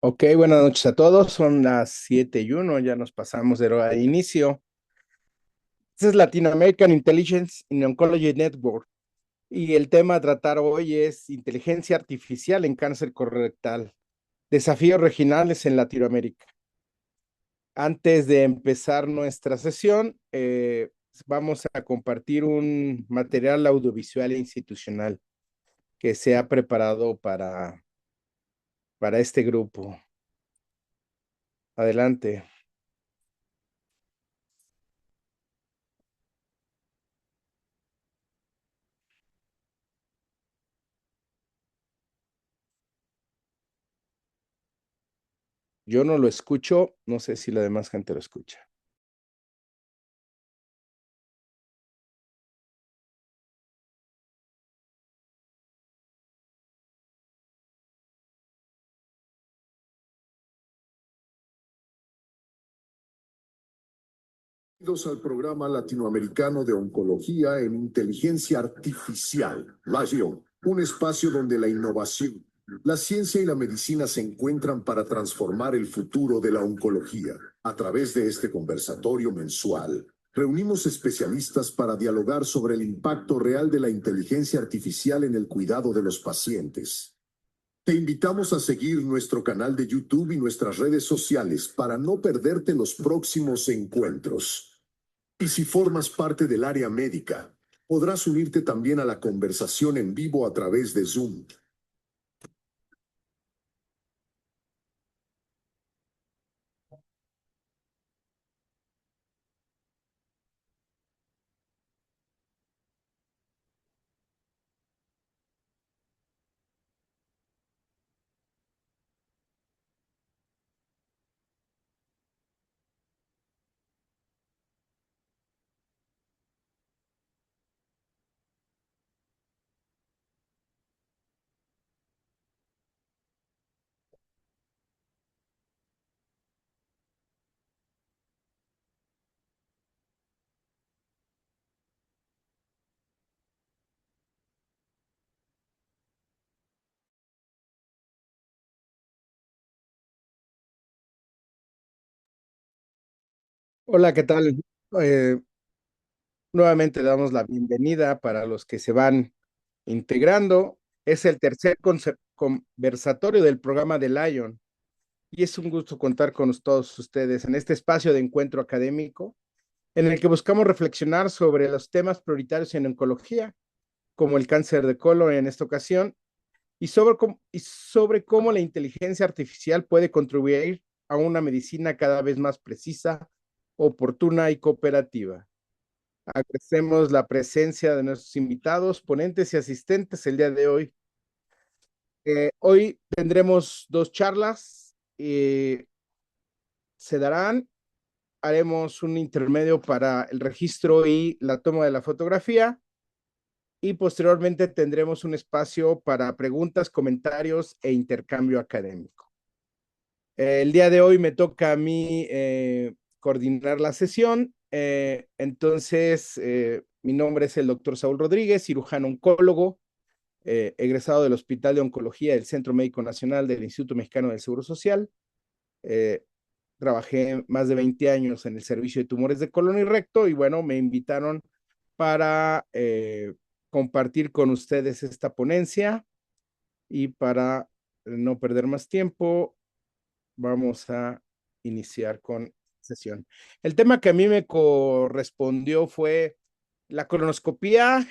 Ok, buenas noches a todos. Son las 7:01, ya nos pasamos de hora de inicio. Este es Latin American Intelligence in Oncology Network y el tema a tratar hoy es inteligencia artificial en cáncer colorectal, desafíos regionales en Latinoamérica. Antes de empezar nuestra sesión, vamos a compartir un material audiovisual e institucional que se ha preparado para este grupo. Adelante. Yo no lo escucho, no sé si la demás gente lo escucha. Bienvenidos al programa latinoamericano de oncología en inteligencia artificial, LION, un espacio donde la innovación, la ciencia y la medicina se encuentran para transformar el futuro de la oncología. A través de este conversatorio mensual, reunimos especialistas para dialogar sobre el impacto real de la inteligencia artificial en el cuidado de los pacientes. Te invitamos a seguir nuestro canal de YouTube y nuestras redes sociales para no perderte los próximos encuentros. Y si formas parte del área médica, podrás unirte también a la conversación en vivo a través de Zoom. Hola, ¿qué tal? Eh, Nuevamente damos la bienvenida para los que se van integrando. Es el tercer conversatorio del programa de Lion y es un gusto contar con todos ustedes en este espacio de encuentro académico en el que buscamos reflexionar sobre los temas prioritarios en oncología, como el cáncer de colon en esta ocasión, y sobre cómo la inteligencia artificial puede contribuir a una medicina cada vez más precisa, oportuna y cooperativa. Agradecemos la presencia de nuestros invitados, ponentes y asistentes el día de hoy. Hoy tendremos dos charlas. Se darán, haremos un intermedio para el registro y la toma de la fotografía y posteriormente tendremos un espacio para preguntas, comentarios e intercambio académico. El día de hoy me toca a mí coordinar la sesión. Entonces, mi nombre es el doctor Saúl Rodríguez, cirujano oncólogo, egresado del Hospital de Oncología del Centro Médico Nacional del Instituto Mexicano del Seguro Social. Eh, Trabajé más de 20 años en el servicio de tumores de colon y recto y bueno, me invitaron para compartir con ustedes esta ponencia y para no perder más tiempo, vamos a iniciar con sesión. El tema que a mí me correspondió fue la colonoscopía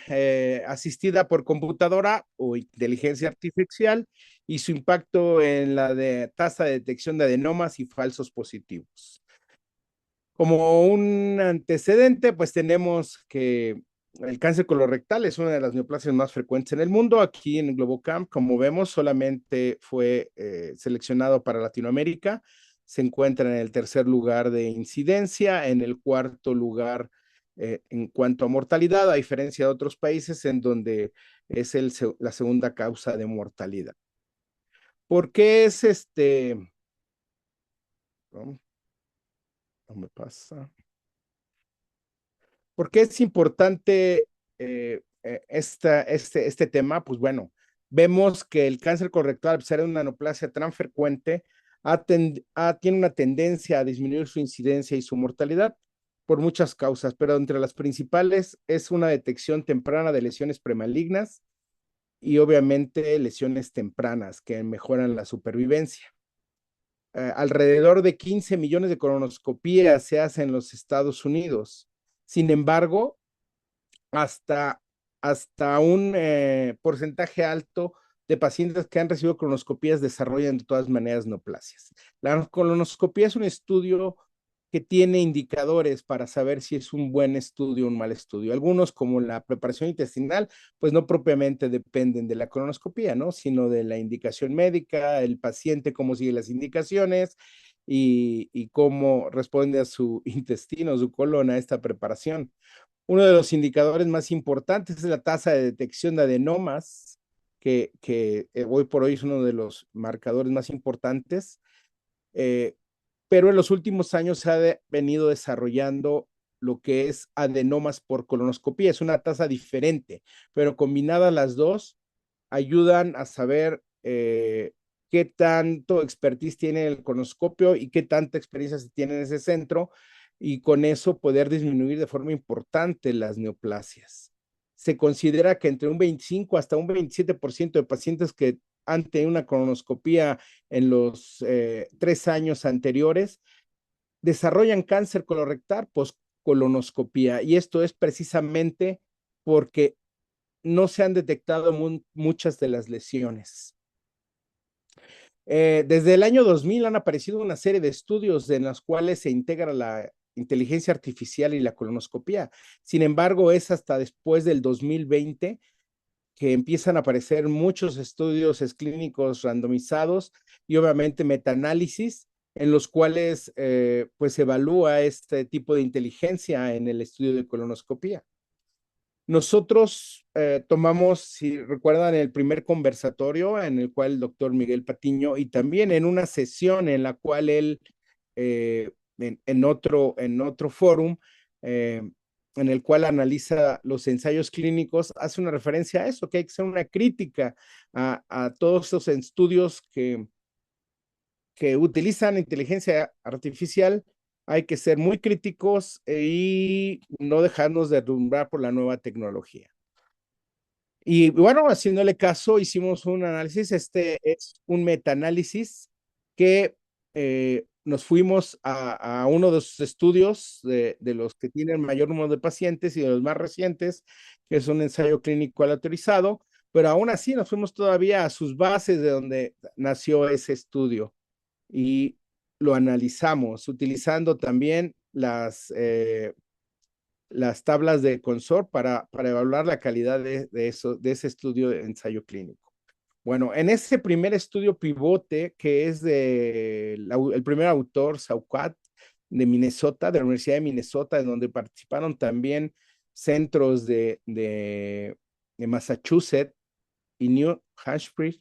asistida por computadora o inteligencia artificial y su impacto en la tasa de detección de adenomas y falsos positivos. Como un antecedente, pues tenemos que el cáncer colorectal es una de las neoplasias más frecuentes en el mundo. Aquí en Globocamp, como vemos, solamente fue seleccionado para Latinoamérica. Se encuentra en el tercer lugar de incidencia, en el cuarto lugar en cuanto a mortalidad, a diferencia de otros países en donde es la segunda causa de mortalidad. ¿Por qué es No, no me pasa. ¿Por qué es importante este tema? Pues bueno, vemos que el cáncer colorectal, al ser una neoplasia tan frecuente, tiene una tendencia a disminuir su incidencia y su mortalidad por muchas causas, pero entre las principales es una detección temprana de lesiones premalignas y obviamente lesiones tempranas que mejoran la supervivencia. Alrededor de 15 millones de colonoscopías se hacen en los Estados Unidos. Sin embargo, hasta, hasta un porcentaje alto de pacientes que han recibido colonoscopías desarrollan de todas maneras neoplasias. La colonoscopía es un estudio que tiene indicadores para saber si es un buen estudio o un mal estudio. Algunos, como la preparación intestinal, pues no propiamente dependen de la colonoscopía, ¿no? Sino de la indicación médica, el paciente cómo sigue las indicaciones y cómo responde a su intestino, su colon a esta preparación. Uno de los indicadores más importantes es la tasa de detección de adenomas, que hoy por hoy es uno de los marcadores más importantes, eh, pero en los últimos años se ha venido desarrollando lo que es adenomas por colonoscopía. Es una tasa diferente, pero combinadas las dos ayudan a saber qué tanto expertise tiene el colonoscopio y qué tanta experiencia se tiene en ese centro y con eso poder disminuir de forma importante las neoplasias. Se considera que entre un 25 hasta un 27% de pacientes que han tenido una colonoscopía en los 3 años anteriores desarrollan cáncer colorectal post-colonoscopía. Y esto es precisamente porque no se han detectado muchas de las lesiones. Desde el año 2000 han aparecido una serie de estudios en los cuales se integra la inteligencia artificial y la colonoscopía. Sin embargo, es hasta después del 2020 que empiezan a aparecer muchos estudios clínicos randomizados y obviamente metaanálisis en los cuales pues se evalúa este tipo de inteligencia en el estudio de colonoscopía. Nosotros tomamos, si recuerdan, el primer conversatorio en el cual el doctor Miguel Patiño y también en una sesión en la cual él, en otro fórum, en el cual analiza los ensayos clínicos, hace una referencia a eso, que hay que hacer una crítica a todos esos estudios que utilizan inteligencia artificial. Hay que ser muy críticos y no dejarnos derrumbar por la nueva tecnología. Y bueno, haciéndole caso, hicimos un análisis. Este es un metaanálisis que nos fuimos a uno de sus estudios de los que tienen mayor número de pacientes y de los más recientes, que es un ensayo clínico aleatorizado, pero aún así nos fuimos todavía a sus bases de donde nació ese estudio y lo analizamos utilizando también las tablas de Consort para evaluar la calidad de ese estudio de ensayo clínico. Bueno, en ese primer estudio pivote, que es el primer autor, Saucat, de Minnesota, de la Universidad de Minnesota, en donde participaron también centros de Massachusetts y New Hampshire,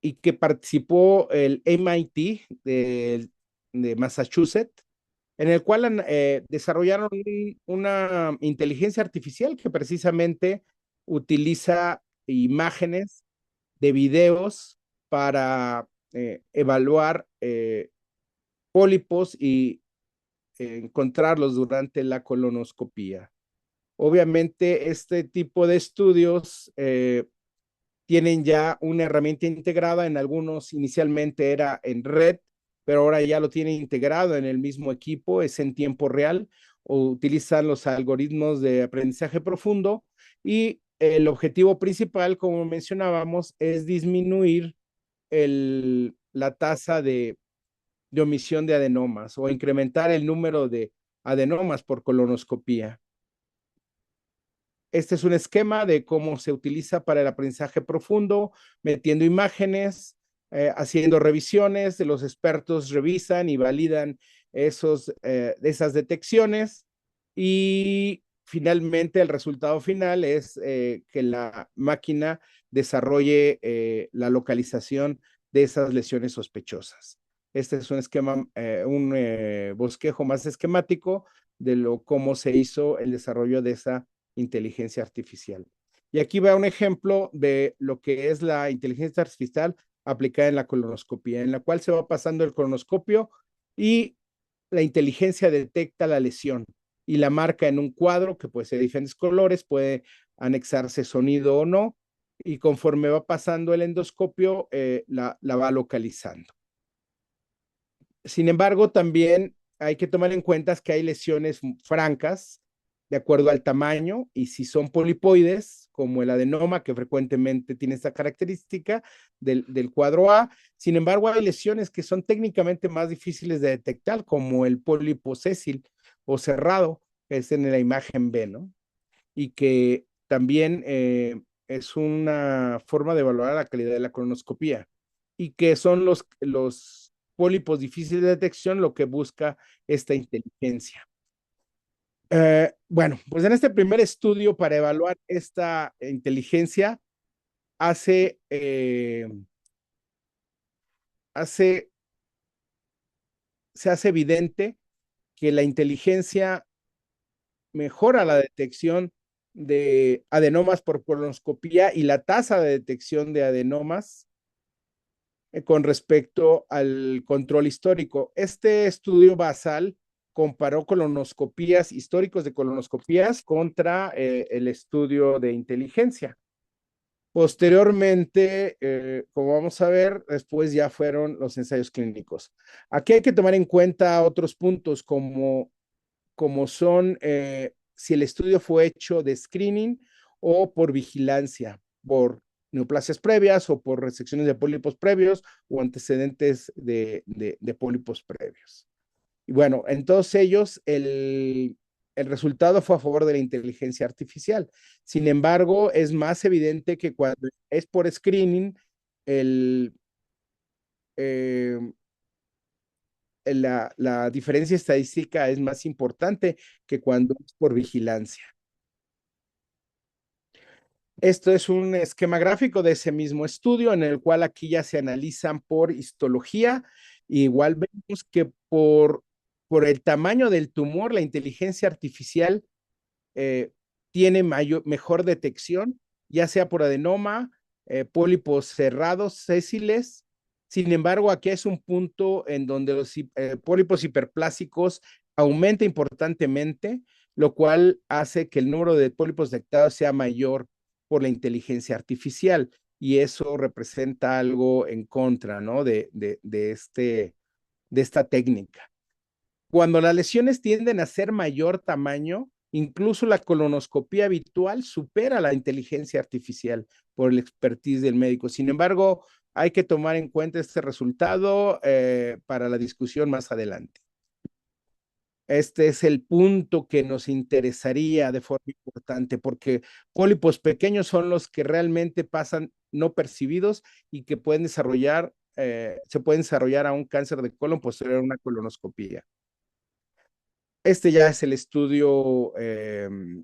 y que participó el MIT de Massachusetts, en el cual desarrollaron una inteligencia artificial que precisamente utiliza imágenes de videos para evaluar pólipos y encontrarlos durante la colonoscopía. Obviamente, este tipo de estudios tienen ya una herramienta integrada. En algunos inicialmente era en red, pero ahora ya lo tienen integrado en el mismo equipo, es en tiempo real, o utilizan los algoritmos de aprendizaje profundo y el objetivo principal, como mencionábamos, es disminuir la tasa de omisión de adenomas o incrementar el número de adenomas por colonoscopía. Este es un esquema de cómo se utiliza para el aprendizaje profundo, metiendo imágenes, haciendo revisiones, los expertos revisan y validan esas detecciones y finalmente el resultado final es que la máquina desarrolle la localización de esas lesiones sospechosas. Este es un esquema, un bosquejo más esquemático de cómo se hizo el desarrollo de esa inteligencia artificial. Y aquí va un ejemplo de lo que es la inteligencia artificial aplicada en la colonoscopia, en la cual se va pasando el colonoscopio y la inteligencia detecta la lesión y la marca en un cuadro que puede ser de diferentes colores, puede anexarse sonido o no, y conforme va pasando el endoscopio, la va localizando. Sin embargo, también hay que tomar en cuenta que hay lesiones francas de acuerdo al tamaño, y si son polipoides, como el adenoma, que frecuentemente tiene esta característica del cuadro A. Sin embargo, hay lesiones que son técnicamente más difíciles de detectar, como el pólipo sésil o cerrado, que es en la imagen B, ¿no? Y que también es una forma de evaluar la calidad de la colonoscopía, y que son los pólipos difíciles de detección lo que busca esta inteligencia. Bueno, pues en este primer estudio para evaluar esta inteligencia hace, hace, se hace evidente que la inteligencia mejora la detección de adenomas por colonoscopía y la tasa de detección de adenomas con respecto al control histórico. Este estudio basal comparó colonoscopías, históricos de colonoscopías contra el estudio de inteligencia. Posteriormente, como vamos a ver, después ya fueron los ensayos clínicos. Aquí hay que tomar en cuenta otros puntos como son si el estudio fue hecho de screening o por vigilancia, por neoplasias previas o por resecciones de pólipos previos o antecedentes de pólipos previos. Y bueno, en todos ellos el resultado fue a favor de la inteligencia artificial. Sin embargo, es más evidente que cuando es por screening, el, eh, la diferencia estadística es más importante que cuando es por vigilancia. Esto es un esquema gráfico de ese mismo estudio, en el cual aquí ya se analizan por histología. Igual vemos que por el tamaño del tumor, la inteligencia artificial eh, tiene mejor detección, ya sea por adenoma, pólipos cerrados, sésiles. Sin embargo, aquí es un punto en donde los pólipos hiperplásicos aumenta importantemente, lo cual hace que el número de pólipos detectados sea mayor por la inteligencia artificial, y eso representa algo en contra, ¿no? De esta técnica. Cuando las lesiones tienden a ser mayor tamaño, incluso la colonoscopía habitual supera la inteligencia artificial por el expertise del médico. Sin embargo, hay que tomar en cuenta este resultado para la discusión más adelante. Este es el punto que nos interesaría de forma importante, porque pólipos pequeños son los que realmente pasan no percibidos y que pueden desarrollar, se pueden desarrollar a un cáncer de colon posterior a una colonoscopía. Este ya es el estudio, el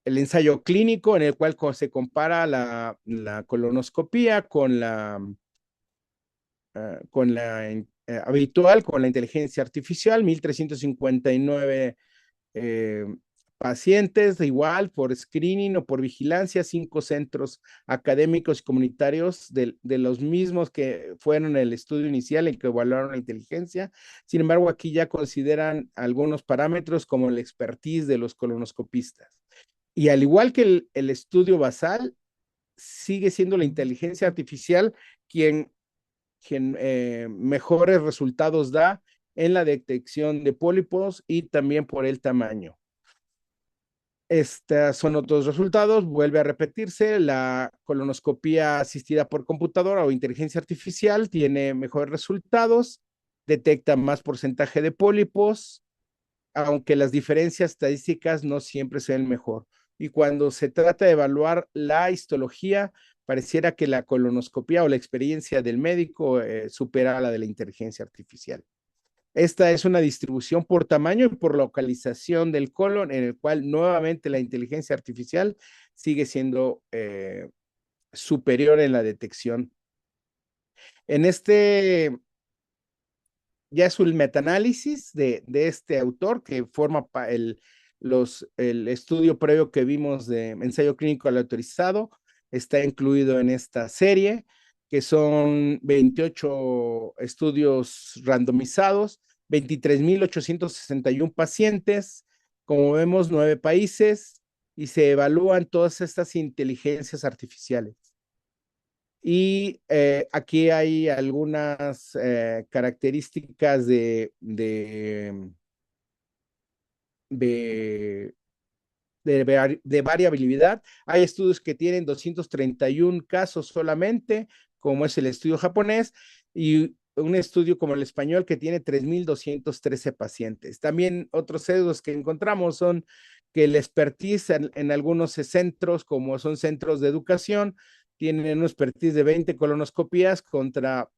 ensayo clínico en el cual se compara la colonoscopía con la habitual, con la inteligencia artificial, 1359 eh, pacientes, de igual por screening o por vigilancia, 5 centros académicos y comunitarios de los mismos que fueron en el estudio inicial en que evaluaron la inteligencia. Sin embargo, aquí ya consideran algunos parámetros como el expertise de los colonoscopistas. Y al igual que el estudio basal, sigue siendo la inteligencia artificial quien mejores resultados da en la detección de pólipos y también por el tamaño. Estos son otros resultados. Vuelve a repetirse, la colonoscopía asistida por computadora o inteligencia artificial tiene mejores resultados, detecta más porcentaje de pólipos, aunque las diferencias estadísticas no siempre sean mejor. Y cuando se trata de evaluar la histología, pareciera que la colonoscopía o la experiencia del médico supera a la de la inteligencia artificial. Esta es una distribución por tamaño y por localización del colon, en el cual nuevamente la inteligencia artificial sigue siendo superior en la detección. En este ya es un metaanálisis de este autor que forma el estudio previo que vimos de ensayo clínico aleatorizado, está incluido en esta serie. que son 28 estudios randomizados, 23,861 pacientes, como vemos, 9 países, y se evalúan todas estas inteligencias artificiales. Y aquí hay algunas características de, de variabilidad. Hay estudios que tienen 231 casos solamente, como es el estudio japonés, y un estudio como el español que tiene 3,213 pacientes. También otros sesgos que encontramos son que el expertise en algunos centros, como son centros de educación, tienen un expertise de 20 colonoscopías contra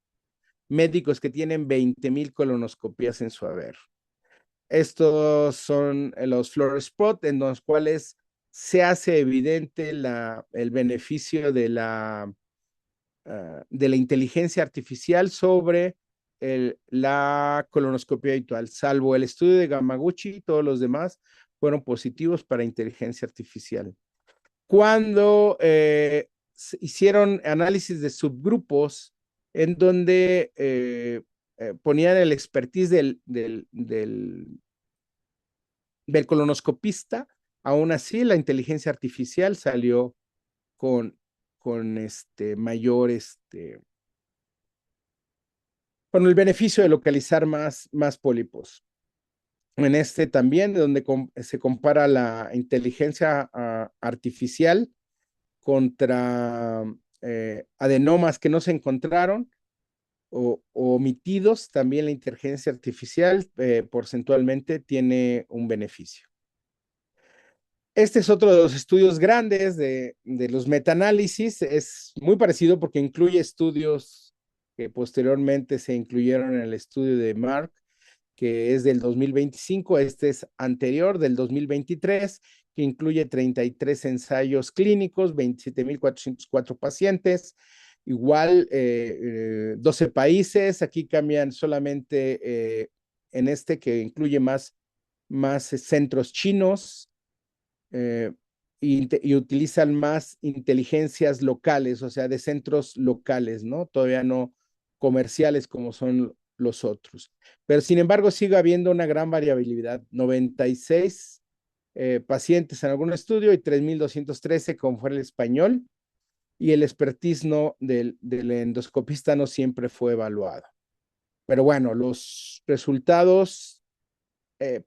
médicos que tienen 20,000 colonoscopías en su haber. Estos son los floor spot en los cuales se hace evidente el beneficio de la inteligencia artificial sobre la colonoscopia habitual. Salvo el estudio de Gamaguchi, todos los demás fueron positivos para inteligencia artificial. Cuando hicieron análisis de subgrupos en donde ponían el expertise del colonoscopista, aún así la inteligencia artificial salió con mayor, con el beneficio de localizar más pólipos. En también, donde se compara la inteligencia artificial contra adenomas que no se encontraron o omitidos, también la inteligencia artificial porcentualmente tiene un beneficio. Este es otro de los estudios grandes de los metaanálisis. Es muy parecido porque incluye estudios que posteriormente se incluyeron en el estudio de Mark, que es del 2025. Este es anterior, del 2023, que incluye 33 ensayos clínicos, 27,404 pacientes, igual 12 países. Aquí cambian solamente en que incluye más centros chinos, y utilizan más inteligencias locales, o sea, de centros locales, ¿no? Todavía no comerciales como son los otros. Pero sin embargo, sigue habiendo una gran variabilidad. 96 pacientes en algún estudio y 3,213 como fue el español, y el expertise del endoscopista no siempre fue evaluado. Pero bueno, los resultados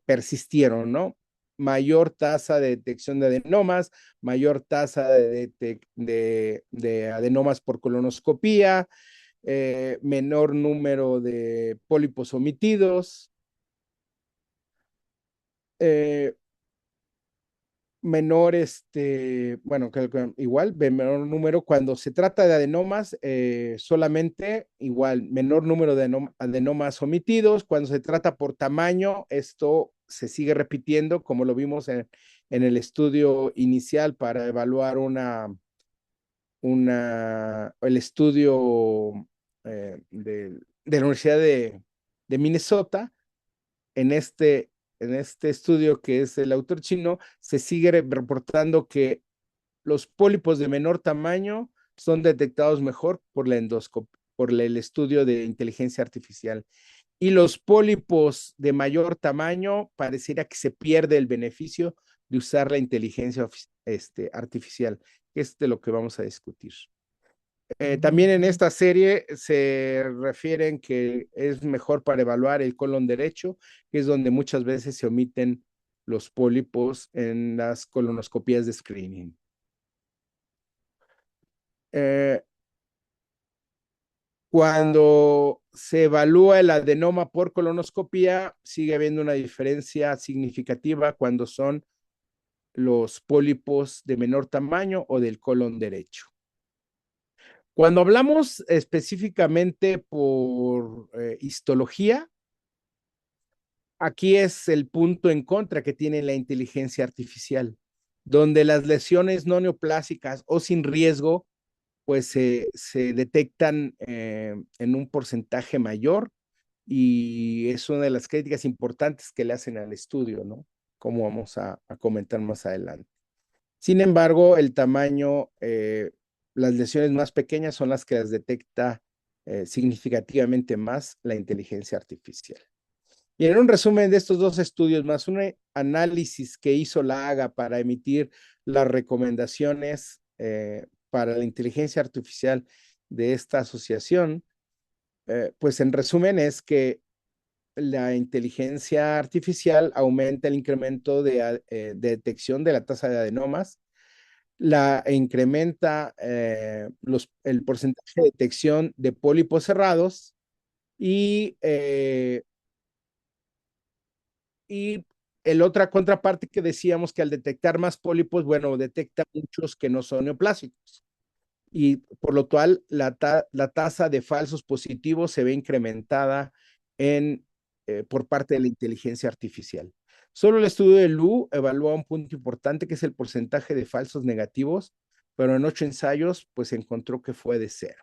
persistieron, ¿no? Mayor tasa de detección de adenomas, mayor tasa de adenomas por colonoscopía, menor número de pólipos omitidos, eh, menor, bueno, igual, menor número cuando se trata de adenomas, solamente igual, menor número de adenomas omitidos. Cuando se trata por tamaño, esto se sigue repitiendo, como lo vimos en el estudio inicial para evaluar el estudio de la Universidad de Minnesota. En este estudio, que es el autor chino, se sigue reportando que los pólipos de menor tamaño son detectados mejor por el estudio de inteligencia artificial. Y los pólipos de mayor tamaño pareciera que se pierde el beneficio de usar la inteligencia artificial, que es de lo que vamos a discutir. También en esta serie se refieren que es mejor para evaluar el colon derecho, que es donde muchas veces se omiten los pólipos en las colonoscopías de screening. Cuando se evalúa el adenoma por colonoscopía, sigue habiendo una diferencia significativa cuando son los pólipos de menor tamaño o del colon derecho. Cuando hablamos específicamente por histología, aquí es el punto en contra que tiene la inteligencia artificial, donde las lesiones no neoplásicas o sin riesgo, pues se detectan en un porcentaje mayor, y es una de las críticas importantes que le hacen al estudio, ¿no? Como vamos a comentar más adelante. Sin embargo, el tamaño las lesiones más pequeñas son las que las detecta significativamente más la inteligencia artificial. Y en un resumen de estos dos estudios, más un análisis que hizo la AGA para emitir las recomendaciones para la inteligencia artificial de esta asociación, pues en resumen es que la inteligencia artificial aumenta el incremento de detección de la tasa de adenomas, la incrementa el porcentaje de detección de pólipos cerrados y el otra contraparte que decíamos que al detectar más pólipos, bueno, detecta muchos que no son neoplásicos. Y por lo cual la tasa de falsos positivos se ve incrementada por parte de la inteligencia artificial. Solo el estudio de Lu evalúa un punto importante que es el porcentaje de falsos negativos, pero en 8 ensayos pues encontró que fue de 0.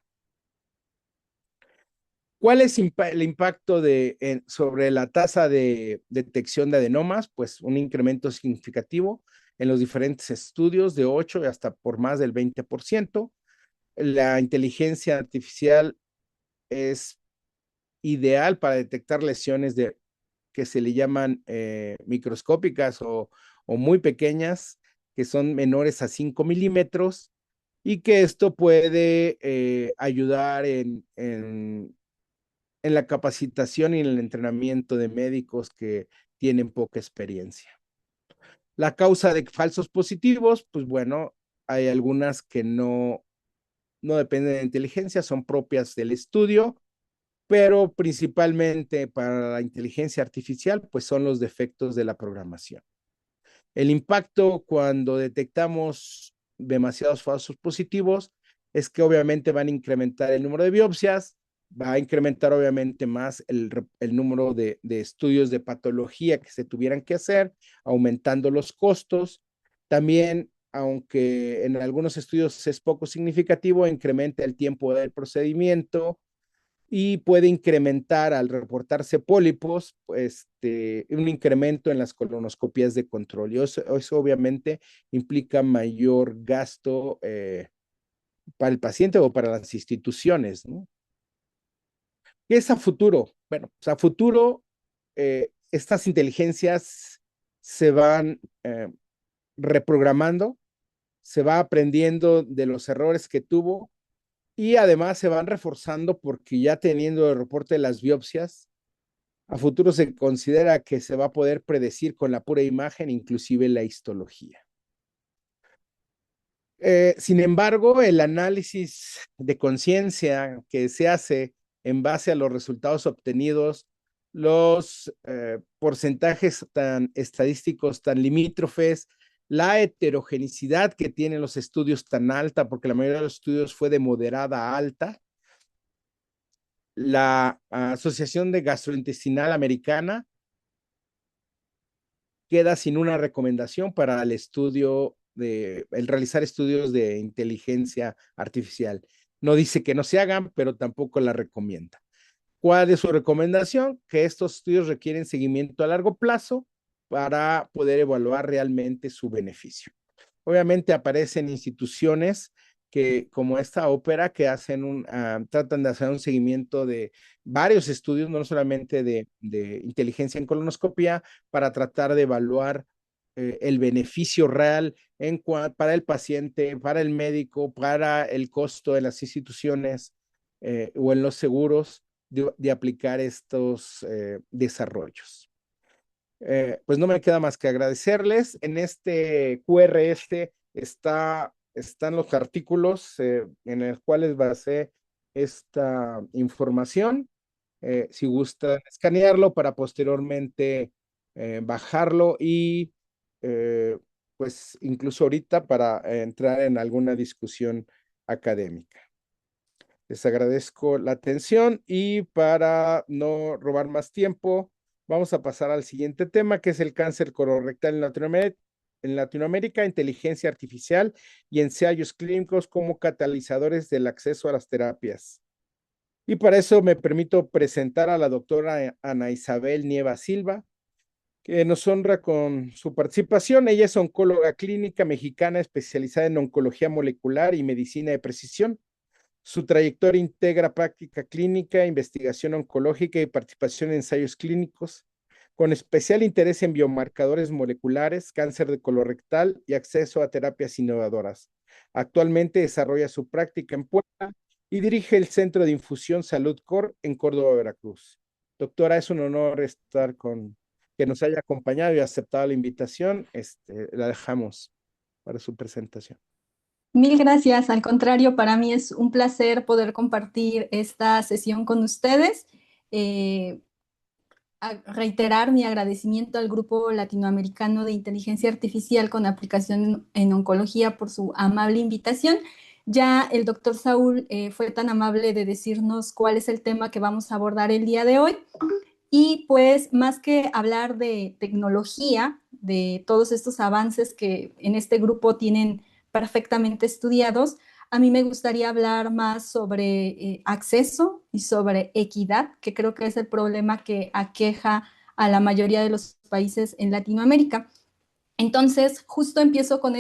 ¿Cuál es el impacto sobre la tasa de detección de adenomas? Pues un incremento significativo en los diferentes estudios de 8 hasta por más del 20%. La inteligencia artificial es ideal para detectar lesiones que se le llaman microscópicas o muy pequeñas, que son menores a 5 milímetros, y que esto puede ayudar en la capacitación y en el entrenamiento de médicos que tienen poca experiencia. La causa de falsos positivos, pues bueno, hay algunas que no dependen de inteligencia, son propias del estudio, pero principalmente para la inteligencia artificial, pues son los defectos de la programación. El impacto cuando detectamos demasiados falsos positivos es que obviamente van a incrementar el número de biopsias, va a incrementar obviamente más el número de estudios de patología que se tuvieran que hacer, aumentando los costos. También, aunque en algunos estudios es poco significativo, incrementa el tiempo del procedimiento y puede incrementar al reportarse pólipos, un incremento en las colonoscopías de control. Y eso obviamente implica mayor gasto para el paciente o para las instituciones, ¿no? ¿Qué es a futuro? Bueno, pues a futuro estas inteligencias se van reprogramando, se va aprendiendo de los errores que tuvo y además se van reforzando porque ya teniendo el reporte de las biopsias, a futuro se considera que se va a poder predecir con la pura imagen, inclusive la histología. Sin embargo, el análisis de conciencia que se hace en base a los resultados obtenidos, los porcentajes tan estadísticos tan limítrofes, la heterogeneidad que tienen los estudios tan alta, porque la mayoría de los estudios fue de moderada a alta, la Asociación de Gastrointestinal Americana queda sin una recomendación para el realizar estudios de inteligencia artificial. No dice que no se hagan, pero tampoco la recomienda. ¿Cuál es su recomendación? Que estos estudios requieren seguimiento a largo plazo para poder evaluar realmente su beneficio. Obviamente aparecen instituciones que, como esta ópera, que tratan de hacer un seguimiento de varios estudios, no solamente de inteligencia en colonoscopia, para tratar de evaluar el beneficio real para el paciente, para el médico, para el costo de las instituciones o en los seguros de aplicar estos desarrollos. Pues no me queda más que agradecerles. En este QRS están los artículos en los cuales basé esta información. Si gustan escanearlo para posteriormente bajarlo y pues incluso ahorita para entrar en alguna discusión académica. Les agradezco la atención y para no robar más tiempo, vamos a pasar al siguiente tema, que es el cáncer colorectal en Latinoamérica, inteligencia artificial y ensayos clínicos como catalizadores del acceso a las terapias. Y para eso me permito presentar a la doctora Ana Isabel Nieva Silva, que nos honra con su participación. Ella es oncóloga clínica mexicana especializada en oncología molecular y medicina de precisión. Su trayectoria integra práctica clínica, investigación oncológica y participación en ensayos clínicos, con especial interés en biomarcadores moleculares, cáncer de colorectal y acceso a terapias innovadoras. Actualmente desarrolla su práctica en Puebla y dirige el Centro de Infusión Salud Cor en Córdoba, Veracruz. Doctora, es un honor estar con que nos haya acompañado y aceptado la invitación. La dejamos para su presentación. Mil gracias. Al contrario, para mí es un placer poder compartir esta sesión con ustedes. Eh, Reiterar mi agradecimiento al Grupo Latinoamericano de Inteligencia Artificial con aplicación en oncología por su amable invitación. Ya el doctor Saúl fue tan amable de decirnos cuál es el tema que vamos a abordar el día de hoy. Y pues más que hablar de tecnología, de todos estos avances que en este grupo tienen perfectamente estudiados, a mí me gustaría hablar más sobre acceso y sobre equidad, que creo que es el problema que aqueja a la mayoría de los países en Latinoamérica. Entonces, justo empiezo con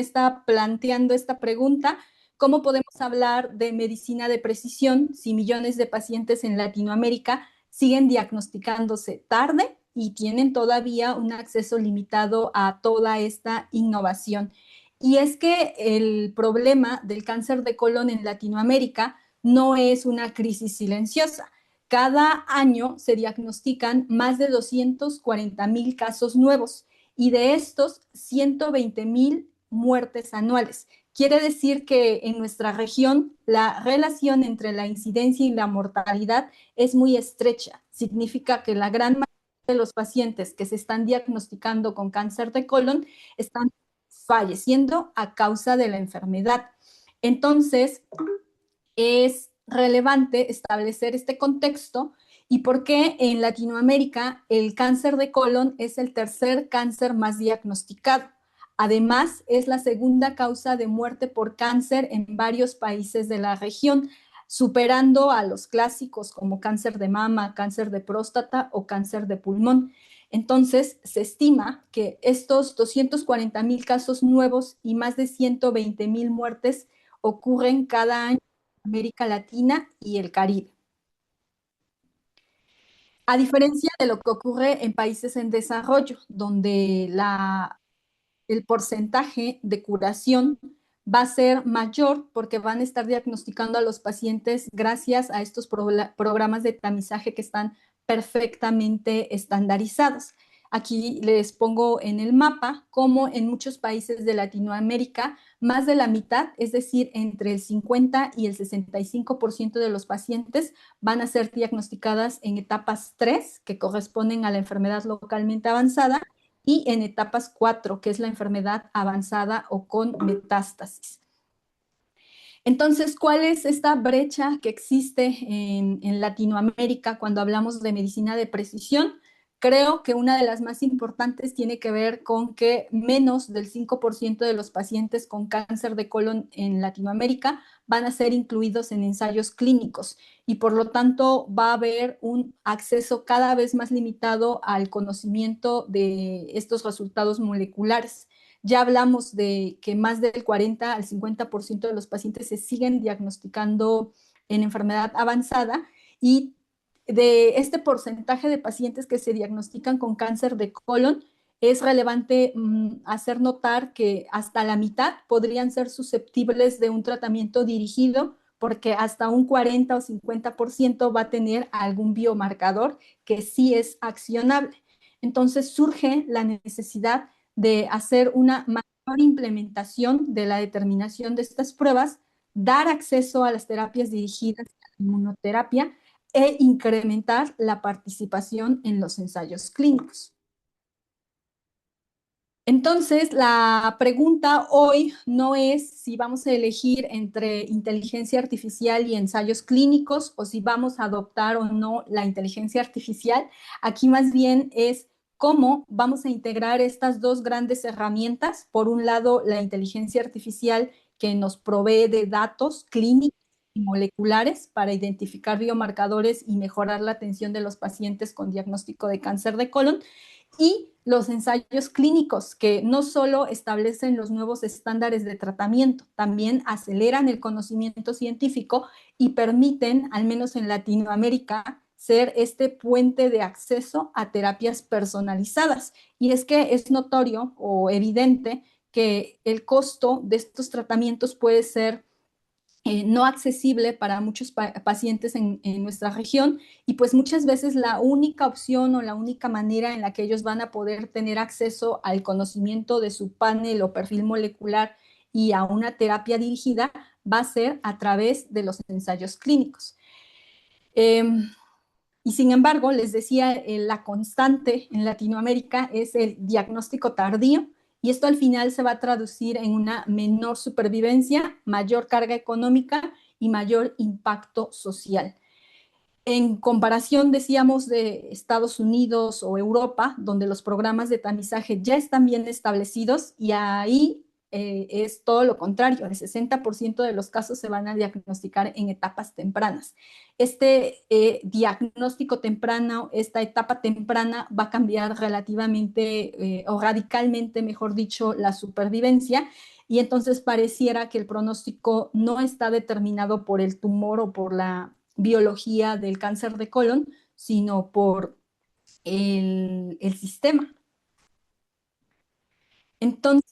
planteando esta pregunta: ¿cómo podemos hablar de medicina de precisión si millones de pacientes en Latinoamérica siguen diagnosticándose tarde y tienen todavía un acceso limitado a toda esta innovación? Y es que el problema del cáncer de colon en Latinoamérica no es una crisis silenciosa. Cada año se diagnostican más de 240,000 casos nuevos y de estos 120,000 muertes anuales. Quiere decir que en nuestra región la relación entre la incidencia y la mortalidad es muy estrecha. Significa que la gran mayoría de los pacientes que se están diagnosticando con cáncer de colon están falleciendo a causa de la enfermedad. Entonces, es relevante establecer este contexto y por qué en Latinoamérica el cáncer de colon es el tercer cáncer más diagnosticado. Además, es la segunda causa de muerte por cáncer en varios países de la región, superando a los clásicos como cáncer de mama, cáncer de próstata o cáncer de pulmón. Entonces, se estima que estos 240,000 casos nuevos y más de 120,000 muertes ocurren cada año en América Latina y el Caribe. A diferencia de lo que ocurre en países en desarrollo, donde el porcentaje de curación va a ser mayor porque van a estar diagnosticando a los pacientes gracias a estos programas de tamizaje que están perfectamente estandarizados. Aquí les pongo en el mapa cómo en muchos países de Latinoamérica más de la mitad, es decir, entre el 50 y el 65% de los pacientes van a ser diagnosticadas en etapas 3, que corresponden a la enfermedad localmente avanzada, y en etapas 4, que es la enfermedad avanzada o con metástasis. Entonces, ¿cuál es esta brecha que existe en Latinoamérica cuando hablamos de medicina de precisión? Creo que una de las más importantes tiene que ver con que menos del 5% de los pacientes con cáncer de colon en Latinoamérica van a ser incluidos en ensayos clínicos y por lo tanto va a haber un acceso cada vez más limitado al conocimiento de estos resultados moleculares. Ya hablamos de que más del 40 al 50% de los pacientes se siguen diagnosticando en enfermedad avanzada y de este porcentaje de pacientes que se diagnostican con cáncer de colon, es relevante hacer notar que hasta la mitad podrían ser susceptibles de un tratamiento dirigido porque hasta un 40 o 50% va a tener algún biomarcador que sí es accionable. Entonces surge la necesidad de hacer una mayor implementación de la determinación de estas pruebas, dar acceso a las terapias dirigidas a la inmunoterapia e incrementar la participación en los ensayos clínicos. Entonces, la pregunta hoy no es si vamos a elegir entre inteligencia artificial y ensayos clínicos o si vamos a adoptar o no la inteligencia artificial. Aquí más bien es cómo vamos a integrar estas dos grandes herramientas. Por un lado, la inteligencia artificial que nos provee de datos clínicos y moleculares para identificar biomarcadores y mejorar la atención de los pacientes con diagnóstico de cáncer de colon, y los ensayos clínicos, que no solo establecen los nuevos estándares de tratamiento, también aceleran el conocimiento científico y permiten, al menos en Latinoamérica, ser este puente de acceso a terapias personalizadas. Y es que es notorio o evidente que el costo de estos tratamientos puede ser no accesible para muchos pacientes en nuestra región, y pues muchas veces la única opción o la única manera en la que ellos van a poder tener acceso al conocimiento de su panel o perfil molecular y a una terapia dirigida va a ser a través de los ensayos clínicos. Y sin embargo, les decía, la constante en Latinoamérica es el diagnóstico tardío, y esto al final se va a traducir en una menor supervivencia, mayor carga económica y mayor impacto social. En comparación, decíamos, de Estados Unidos o Europa, donde los programas de tamizaje ya están bien establecidos, y ahí es todo lo contrario, el 60% de los casos se van a diagnosticar en etapas tempranas. Este diagnóstico temprano, esta etapa temprana va a cambiar relativamente o radicalmente, mejor dicho, la supervivencia, y entonces pareciera que el pronóstico no está determinado por el tumor o por la biología del cáncer de colon, sino por el sistema. Entonces,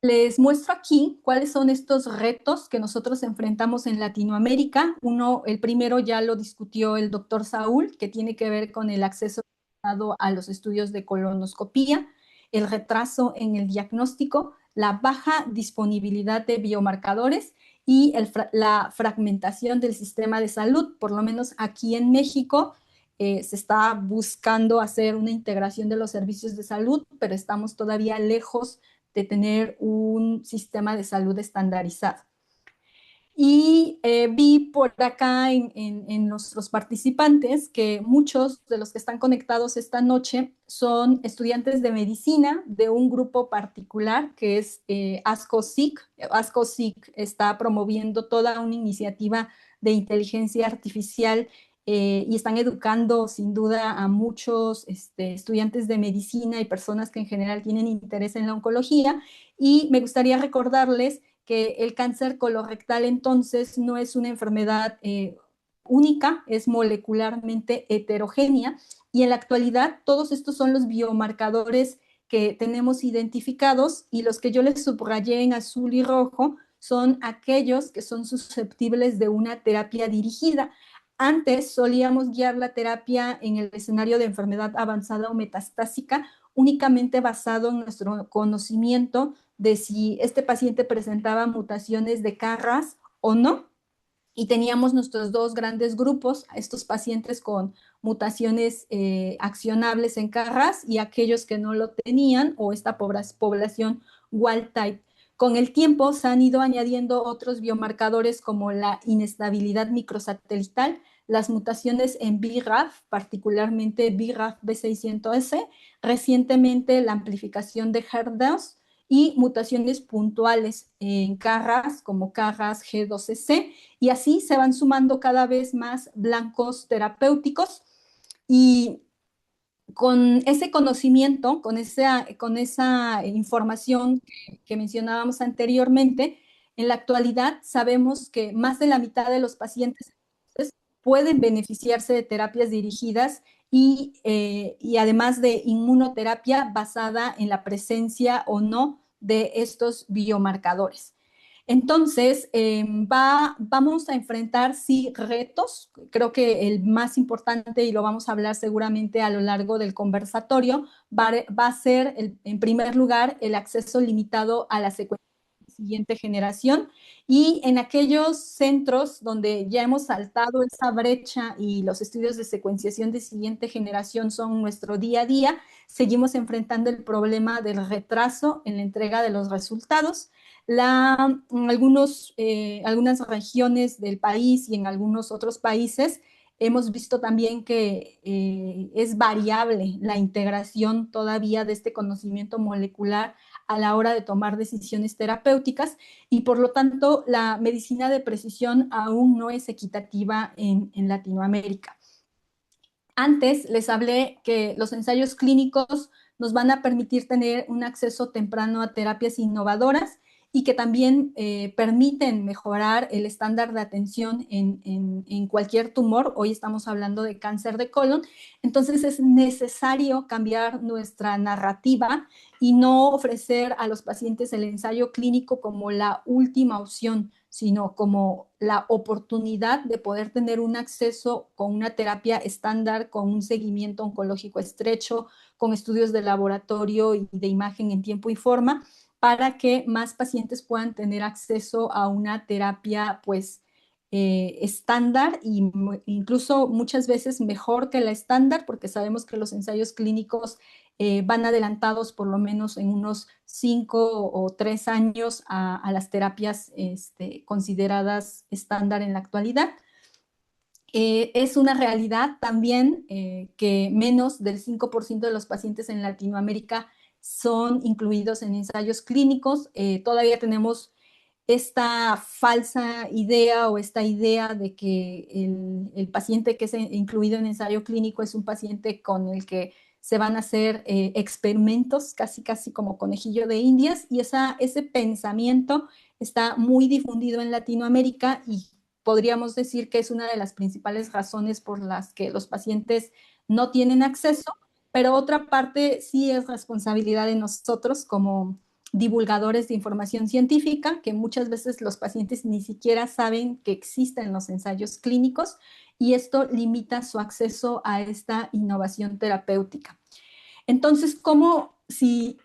les muestro aquí cuáles son estos retos que nosotros enfrentamos en Latinoamérica. Uno, el primero ya lo discutió el doctor Saúl, que tiene que ver con el acceso a los estudios de colonoscopía, el retraso en el diagnóstico, la baja disponibilidad de biomarcadores y la fragmentación del sistema de salud. Por lo menos aquí en México se está buscando hacer una integración de los servicios de salud, pero estamos todavía lejos de tener un sistema de salud estandarizado. Y vi por acá en nuestros participantes que muchos de los que están conectados esta noche son estudiantes de medicina de un grupo particular que es ASCO-SIC. ASCO-SIC está promoviendo toda una iniciativa de inteligencia artificial y están educando sin duda a muchos estudiantes de medicina y personas que en general tienen interés en la oncología. Y me gustaría recordarles que el cáncer colorectal entonces no es una enfermedad única, es molecularmente heterogénea, y en la actualidad todos estos son los biomarcadores que tenemos identificados, y los que yo les subrayé en azul y rojo son aquellos que son susceptibles de una terapia dirigida. Antes solíamos guiar la terapia en el escenario de enfermedad avanzada o metastásica únicamente basado en nuestro conocimiento de si este paciente presentaba mutaciones de KRAS o no. Y teníamos nuestros dos grandes grupos, estos pacientes con mutaciones accionables en KRAS y aquellos que no lo tenían, o esta población wild type. Con el tiempo se han ido añadiendo otros biomarcadores como la inestabilidad microsatelital, las mutaciones en BRAF, particularmente BRAF B600S, recientemente la amplificación de HER2 y mutaciones puntuales en KRAS como KRAS G12C, y así se van sumando cada vez más blancos terapéuticos. Y con ese conocimiento, con esa información que mencionábamos anteriormente, en la actualidad sabemos que más de la mitad de los pacientes pueden beneficiarse de terapias dirigidas y además de inmunoterapia basada en la presencia o no de estos biomarcadores. Entonces, vamos a enfrentar, sí, retos. Creo que el más importante, y lo vamos a hablar seguramente a lo largo del conversatorio, va a ser, en primer lugar, el acceso limitado a la secuencia de siguiente generación. Y en aquellos centros donde ya hemos saltado esa brecha y los estudios de secuenciación de siguiente generación son nuestro día a día, seguimos enfrentando el problema del retraso en la entrega de los resultados. En algunas regiones del país y en algunos otros países hemos visto también que es variable la integración todavía de este conocimiento molecular a la hora de tomar decisiones terapéuticas, y por lo tanto la medicina de precisión aún no es equitativa en Latinoamérica. Antes les hablé que los ensayos clínicos nos van a permitir tener un acceso temprano a terapias innovadoras y que también permiten mejorar el estándar de atención en cualquier tumor. Hoy estamos hablando de cáncer de colon, entonces es necesario cambiar nuestra narrativa y no ofrecer a los pacientes el ensayo clínico como la última opción, sino como la oportunidad de poder tener un acceso con una terapia estándar, con un seguimiento oncológico estrecho, con estudios de laboratorio y de imagen en tiempo y forma, para que más pacientes puedan tener acceso a una terapia, pues, estándar e incluso muchas veces mejor que la estándar, porque sabemos que los ensayos clínicos van adelantados por lo menos en unos 5 o 3 años a las terapias consideradas estándar en la actualidad. Es una realidad también que menos del 5% de los pacientes en Latinoamérica son incluidos en ensayos clínicos. Todavía tenemos esta falsa idea o esta idea de que el paciente que es incluido en ensayo clínico es un paciente con el que se van a hacer experimentos casi casi como conejillo de indias, y ese pensamiento está muy difundido en Latinoamérica y podríamos decir que es una de las principales razones por las que los pacientes no tienen acceso, pero otra parte sí es responsabilidad de nosotros como divulgadores de información científica, que muchas veces los pacientes ni siquiera saben que existen los ensayos clínicos, y esto limita su acceso a esta innovación terapéutica. Entonces, ¿cómo si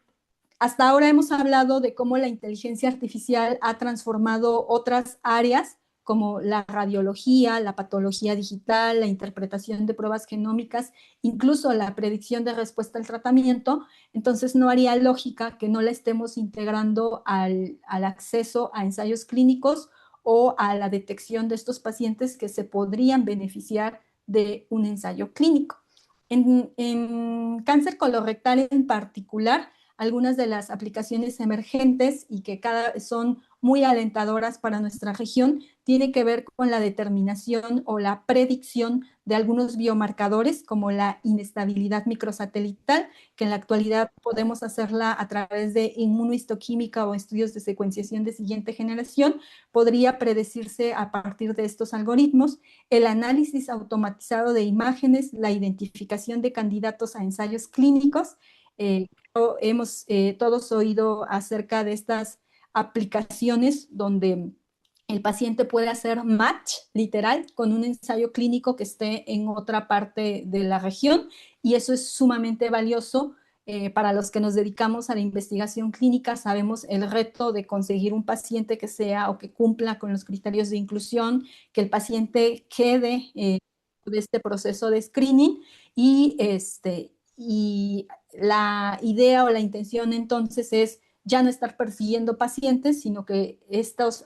hasta ahora hemos hablado de cómo la inteligencia artificial ha transformado otras áreas como la radiología, la patología digital, la interpretación de pruebas genómicas, incluso la predicción de respuesta al tratamiento? Entonces no haría lógica que no la estemos integrando al acceso a ensayos clínicos o a la detección de estos pacientes que se podrían beneficiar de un ensayo clínico. En cáncer colorectal en particular, algunas de las aplicaciones emergentes y que son muy alentadoras para nuestra región tiene que ver con la determinación o la predicción de algunos biomarcadores como la inestabilidad microsatelital, que en la actualidad podemos hacerla a través de inmunohistoquímica o estudios de secuenciación de siguiente generación. Podría predecirse a partir de estos algoritmos el análisis automatizado de imágenes, la identificación de candidatos a ensayos clínicos. Hemos todos oído acerca de estas aplicaciones donde el paciente puede hacer match literal con un ensayo clínico que esté en otra parte de la región, y eso es sumamente valioso. Para los que nos dedicamos a la investigación clínica, sabemos el reto de conseguir un paciente que sea o que cumpla con los criterios de inclusión, que el paciente quede de este proceso de screening, y la idea o la intención entonces es ya no estar persiguiendo pacientes, sino que estas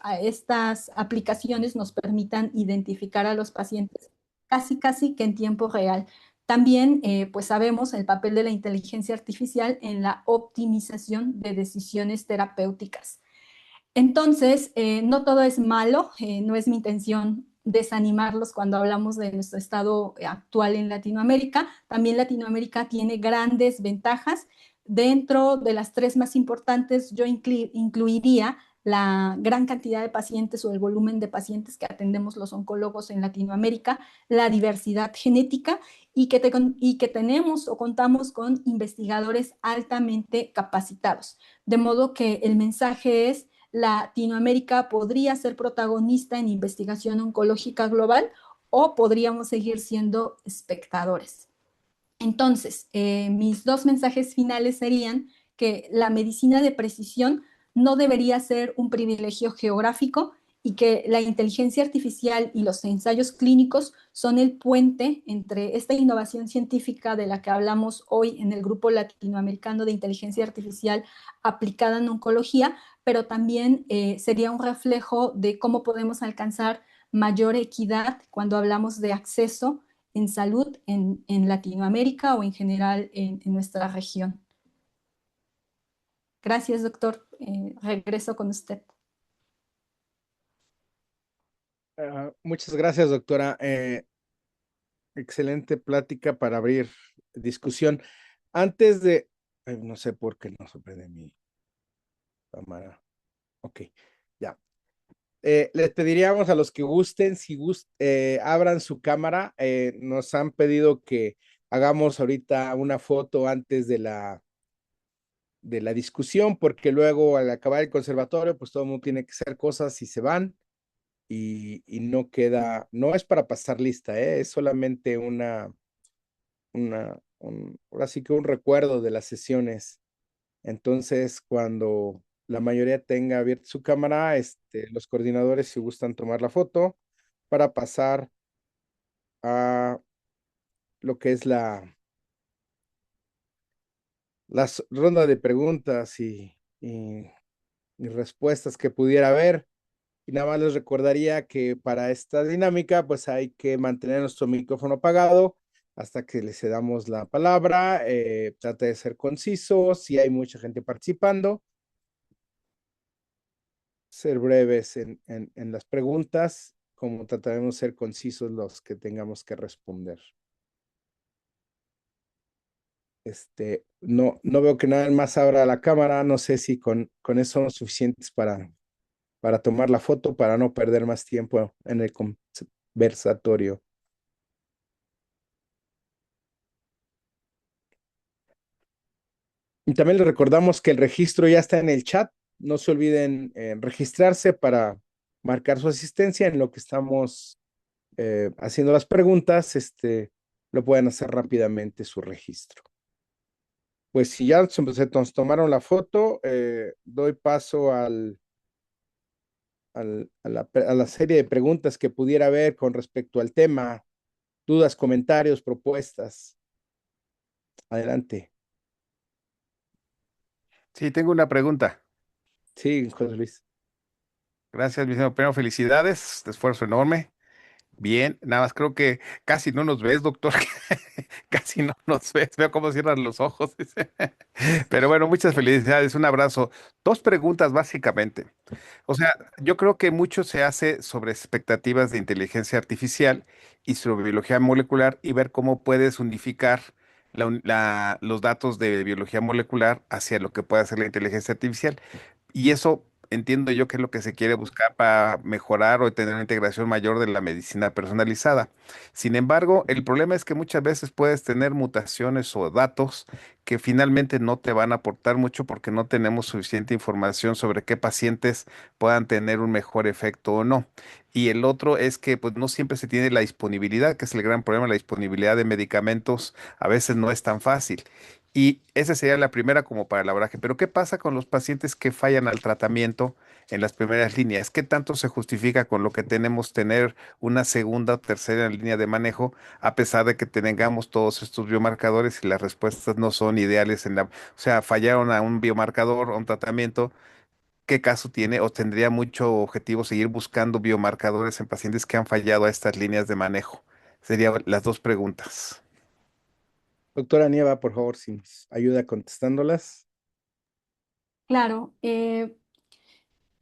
aplicaciones nos permitan identificar a los pacientes casi casi que en tiempo real. También pues sabemos el papel de la inteligencia artificial en la optimización de decisiones terapéuticas. Entonces, no todo es malo, no es mi intención desanimarlos cuando hablamos de nuestro estado actual en Latinoamérica. También Latinoamérica tiene grandes ventajas. Dentro de las 3 más importantes, yo incluiría la gran cantidad de pacientes o el volumen de pacientes que atendemos los oncólogos en Latinoamérica, la diversidad genética y que tenemos o contamos con investigadores altamente capacitados. De modo que el mensaje es: Latinoamérica podría ser protagonista en investigación oncológica global o podríamos seguir siendo espectadores. Entonces, mis 2 mensajes finales serían que la medicina de precisión no debería ser un privilegio geográfico y que la inteligencia artificial y los ensayos clínicos son el puente entre esta innovación científica de la que hablamos hoy en el Grupo Latinoamericano de Inteligencia Artificial aplicada en oncología, pero también sería un reflejo de cómo podemos alcanzar mayor equidad cuando hablamos de acceso en salud en Latinoamérica o en general en nuestra región. Gracias, doctor. Regreso con usted. Muchas gracias, doctora. Excelente plática para abrir discusión. Antes de Ay, no sé por qué no se prende mi cámara. Ok, ya. Les pediríamos a los que gusten, si abran su cámara. Nos han pedido que hagamos ahorita una foto antes de la discusión, porque luego al acabar el conservatorio, pues todo el mundo tiene que hacer cosas y se van y no queda, no es para pasar lista, es solamente ahora sí que un recuerdo de las sesiones. Entonces, cuando la mayoría tenga abierta su cámara, los coordinadores, si gustan tomar la foto, para pasar a lo que es la ronda de preguntas y respuestas que pudiera haber. Y nada más les recordaría que para esta dinámica, pues hay que mantener nuestro micrófono apagado hasta que le cedamos la palabra. Trate de ser conciso, si hay mucha gente participando, ser breves en las preguntas, como trataremos de ser concisos los que tengamos que responder. No veo que nada más abra la cámara, no sé si con eso son suficientes para tomar la foto, para no perder más tiempo en el conversatorio. Y también les recordamos que el registro ya está en el chat. No se olviden registrarse para marcar su asistencia en lo que estamos haciendo las preguntas. Lo pueden hacer rápidamente su registro. Pues si ya se nos tomaron la foto, doy paso a la serie de preguntas que pudiera haber con respecto al tema, dudas, comentarios, propuestas. Adelante. Sí, tengo una pregunta. Sí, José Luis. Gracias, mi señor. Primero, felicidades, esfuerzo enorme. Bien, nada más creo que casi no nos ves, doctor. Casi no nos ves. Veo cómo cierran los ojos. Pero bueno, muchas felicidades. Un abrazo. Dos preguntas básicamente. O sea, yo creo que mucho se hace sobre expectativas de inteligencia artificial y sobre biología molecular y ver cómo puedes unificar los datos de biología molecular hacia lo que puede hacer la inteligencia artificial. Y eso entiendo yo que es lo que se quiere buscar para mejorar o tener una integración mayor de la medicina personalizada. Sin embargo, el problema es que muchas veces puedes tener mutaciones o datos que finalmente no te van a aportar mucho porque no tenemos suficiente información sobre qué pacientes puedan tener un mejor efecto o no. Y el otro es que pues no siempre se tiene la disponibilidad, que es el gran problema, la disponibilidad de medicamentos a veces no es tan fácil. Y esa sería la primera como para el abordaje. Pero ¿qué pasa con los pacientes que fallan al tratamiento en las primeras líneas? ¿Qué tanto se justifica con lo que tenemos tener una segunda o tercera línea de manejo a pesar de que tengamos todos estos biomarcadores y las respuestas no son ideales o sea, fallaron a un biomarcador o un tratamiento? ¿Qué caso tiene o tendría mucho objetivo seguir buscando biomarcadores en pacientes que han fallado a estas líneas de manejo? Serían las dos preguntas. Doctora Nieva, por favor, si nos ayuda contestándolas. Claro,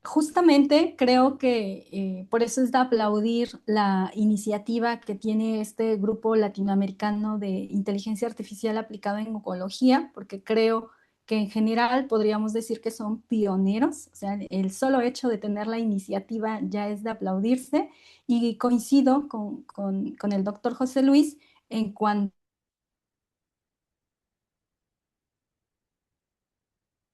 justamente creo que por eso es de aplaudir la iniciativa que tiene este grupo latinoamericano de inteligencia artificial aplicada en oncología, porque creo que en general podríamos decir que son pioneros, o sea, el solo hecho de tener la iniciativa ya es de aplaudirse y coincido con el doctor José Luis en cuanto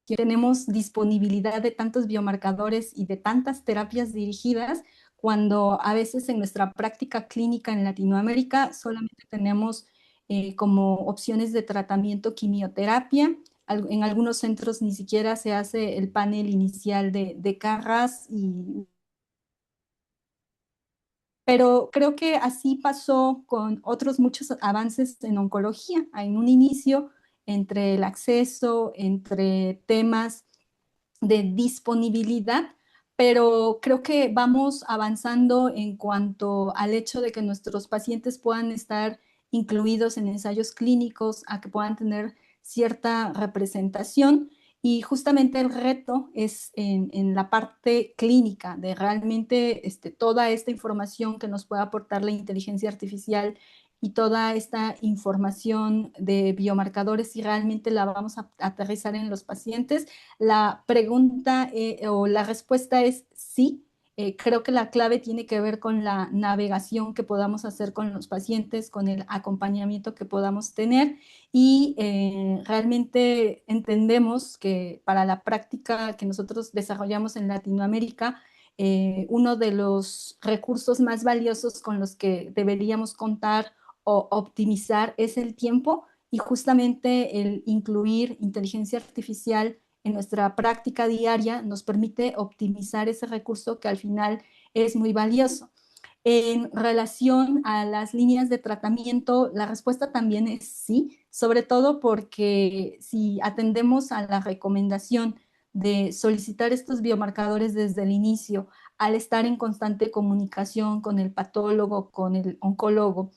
que tenemos disponibilidad de tantos biomarcadores y de tantas terapias dirigidas, cuando a veces en nuestra práctica clínica en Latinoamérica solamente tenemos como opciones de tratamiento quimioterapia. En algunos centros ni siquiera se hace el panel inicial de CARRAS pero creo que así pasó con otros muchos avances en oncología. En un inicio, entre el acceso, entre temas de disponibilidad, pero creo que vamos avanzando en cuanto al hecho de que nuestros pacientes puedan estar incluidos en ensayos clínicos, a que puedan tener cierta representación. Y justamente el reto es en la parte clínica, de realmente toda esta información que nos puede aportar la inteligencia artificial y toda esta información de biomarcadores, si realmente la vamos a aterrizar en los pacientes. La pregunta o la respuesta es sí. Creo que la clave tiene que ver con la navegación que podamos hacer con los pacientes, con el acompañamiento que podamos tener y realmente entendemos que para la práctica que nosotros desarrollamos en Latinoamérica, uno de los recursos más valiosos con los que deberíamos contar o optimizar es el tiempo y justamente el incluir inteligencia artificial en nuestra práctica diaria nos permite optimizar ese recurso que al final es muy valioso. En relación a las líneas de tratamiento, la respuesta también es sí, sobre todo porque si atendemos a la recomendación de solicitar estos biomarcadores desde el inicio, al estar en constante comunicación con el patólogo, con el oncólogo,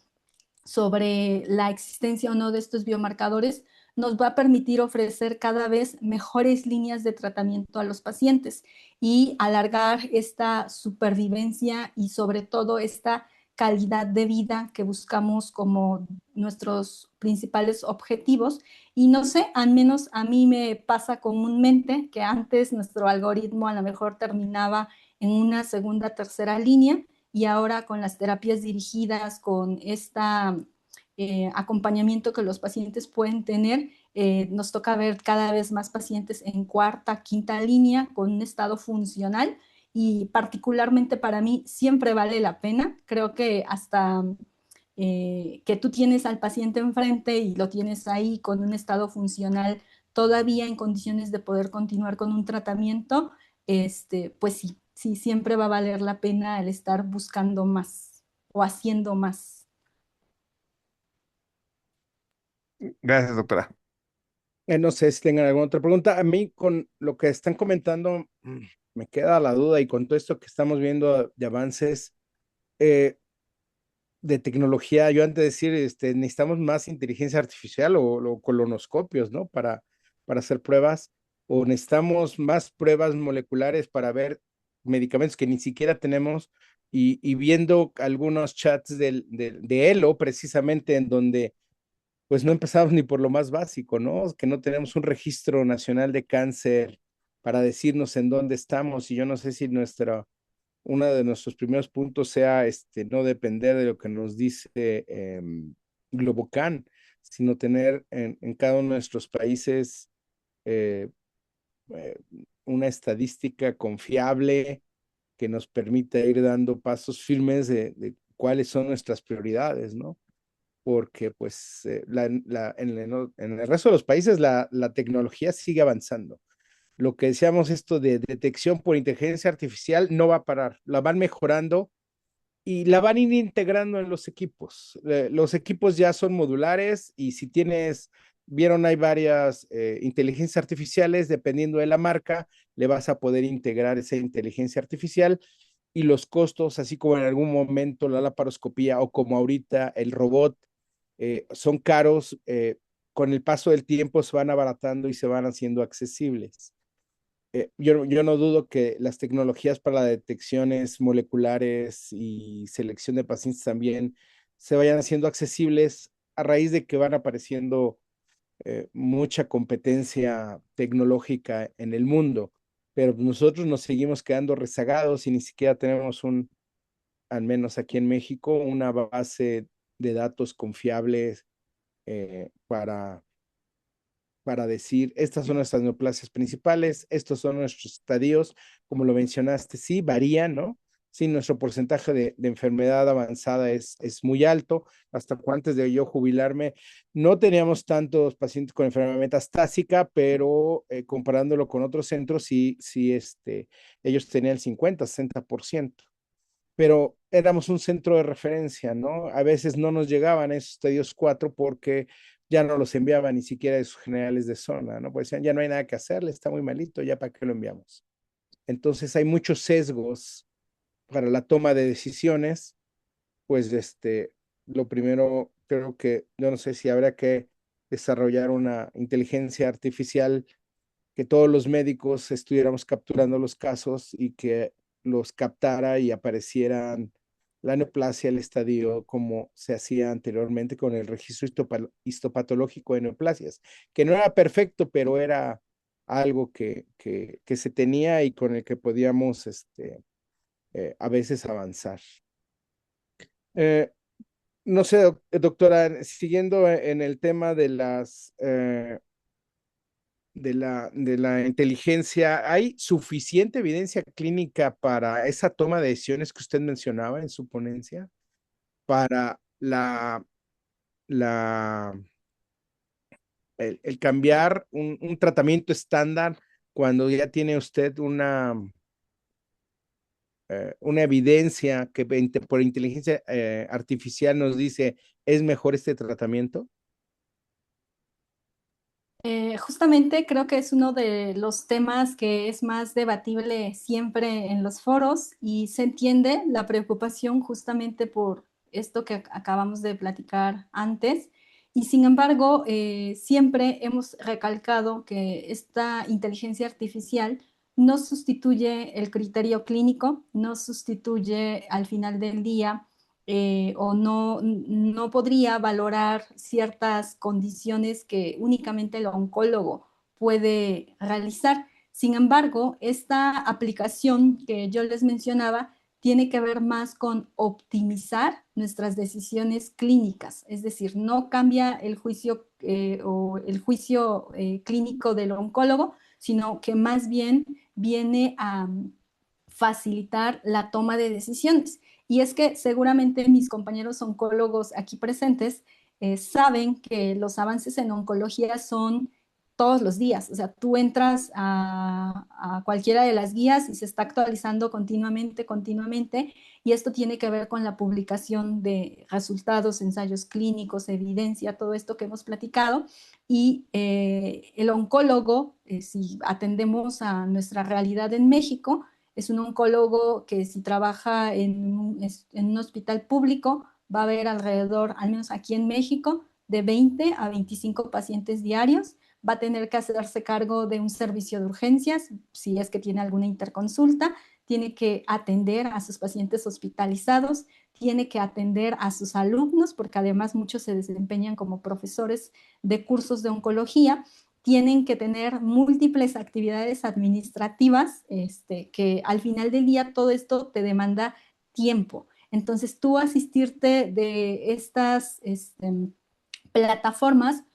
sobre la existencia o no de estos biomarcadores, nos va a permitir ofrecer cada vez mejores líneas de tratamiento a los pacientes y alargar esta supervivencia y sobre todo esta calidad de vida que buscamos como nuestros principales objetivos. Y no sé, al menos a mí me pasa comúnmente que antes nuestro algoritmo a lo mejor terminaba en una segunda, tercera línea y ahora con las terapias dirigidas, con este acompañamiento que los pacientes pueden tener, nos toca ver cada vez más pacientes en cuarta, quinta línea con un estado funcional y particularmente para mí siempre vale la pena. Creo que hasta que tú tienes al paciente enfrente y lo tienes ahí con un estado funcional todavía en condiciones de poder continuar con un tratamiento, pues sí, sí, siempre va a valer la pena el estar buscando más o haciendo más. Gracias, doctora. No sé si tengan alguna otra pregunta. A mí, con lo que están comentando, me queda la duda y con todo esto que estamos viendo de avances de tecnología, yo antes de decir, necesitamos más inteligencia artificial o colonoscopios, ¿no? Para hacer pruebas, o necesitamos más pruebas moleculares para ver medicamentos que ni siquiera tenemos y viendo algunos chats de Elo, precisamente en donde pues no empezamos ni por lo más básico, ¿no? Que no tenemos un registro nacional de cáncer para decirnos en dónde estamos y yo no sé si uno de nuestros primeros puntos sea no depender de lo que nos dice Globocan, sino tener en cada uno de nuestros países eh, eh, una estadística confiable que nos permita ir dando pasos firmes de cuáles son nuestras prioridades, ¿no? Porque pues en el resto de los países la tecnología sigue avanzando. Lo que decíamos, esto de detección por inteligencia artificial no va a parar, la van mejorando y la van a ir integrando en los equipos. Los equipos ya son modulares y si vieron, hay varias inteligencias artificiales, dependiendo de la marca, le vas a poder integrar esa inteligencia artificial y los costos, así como en algún momento la laparoscopía o como ahorita el robot, son caros, con el paso del tiempo se van abaratando y se van haciendo accesibles. Yo no dudo que las tecnologías para las detecciones moleculares y selección de pacientes también se vayan haciendo accesibles a raíz de que van apareciendo mucha competencia tecnológica en el mundo, pero nosotros nos seguimos quedando rezagados y ni siquiera tenemos al menos aquí en México, una base de datos confiables para decir, estas son nuestras neoplasias principales, estos son nuestros estadios, como lo mencionaste, sí, varían, ¿no? Sí, nuestro porcentaje de enfermedad avanzada es muy alto. Hasta antes de yo jubilarme, no teníamos tantos pacientes con enfermedad metastásica, pero comparándolo con otros centros, sí, sí, ellos tenían el 50-60%. Pero éramos un centro de referencia, ¿no? A veces no nos llegaban esos estadios 4 porque ya no los enviaban ni siquiera de sus generales de zona, ¿no? Pues decían, ya no hay nada que hacerle, está muy malito, ya para qué lo enviamos. Entonces hay muchos sesgos para la toma de decisiones, pues lo primero creo que, yo no sé si habrá que desarrollar una inteligencia artificial que todos los médicos estuviéramos capturando los casos y que los captara y aparecieran la neoplasia, el estadio, como se hacía anteriormente con el registro histopatológico de neoplasias, que no era perfecto, pero era algo que se tenía y con el que podíamos a veces avanzar. Eh, no sé, doctora, siguiendo en el tema de la inteligencia, ¿hay suficiente evidencia clínica para esa toma de decisiones que usted mencionaba en su ponencia? Para la, el cambiar un tratamiento estándar cuando ya tiene usted una evidencia que por inteligencia artificial nos dice es mejor este tratamiento. Justamente creo que es uno de los temas que es más debatible siempre en los foros y se entiende la preocupación justamente por esto que acabamos de platicar antes. Y sin embargo, siempre hemos recalcado que esta inteligencia artificial no sustituye el criterio clínico, no sustituye al final del día o no podría valorar ciertas condiciones que únicamente el oncólogo puede realizar. Sin embargo, esta aplicación que yo les mencionaba tiene que ver más con optimizar nuestras decisiones clínicas, es decir, no cambia el juicio o el juicio clínico del oncólogo, sino que más bien viene a facilitar la toma de decisiones. Y es que seguramente mis compañeros oncólogos aquí presentes saben que los avances en oncología son todos los días. O sea, tú entras a cualquiera de las guías y se está actualizando continuamente, continuamente. Y esto tiene que ver con la publicación de resultados, ensayos clínicos, evidencia, todo esto que hemos platicado. Y el oncólogo, si atendemos a nuestra realidad en México, es un oncólogo que si trabaja en un hospital público va a ver alrededor, al menos aquí en México, de 20 a 25 pacientes diarios. Va a tener que hacerse cargo de un servicio de urgencias, si es que tiene alguna interconsulta, tiene que atender a sus pacientes hospitalizados, tiene que atender a sus alumnos, porque además muchos se desempeñan como profesores de cursos de oncología, tienen que tener múltiples actividades administrativas, que al final del día todo esto te demanda tiempo. Entonces, tú asistirte de estas plataformas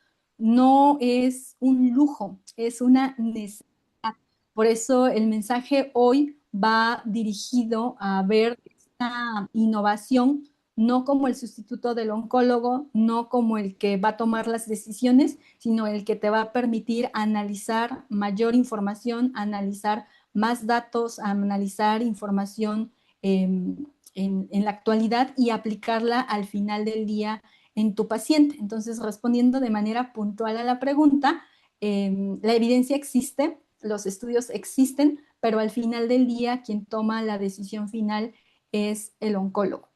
no es un lujo, es una necesidad. Por eso el mensaje hoy va dirigido a ver esta innovación no como el sustituto del oncólogo, no como el que va a tomar las decisiones, sino el que te va a permitir analizar mayor información, analizar más datos, analizar información en la actualidad y aplicarla al final del día en tu paciente. Entonces, respondiendo de manera puntual a la pregunta, la evidencia existe, los estudios existen, pero al final del día quien toma la decisión final es el oncólogo.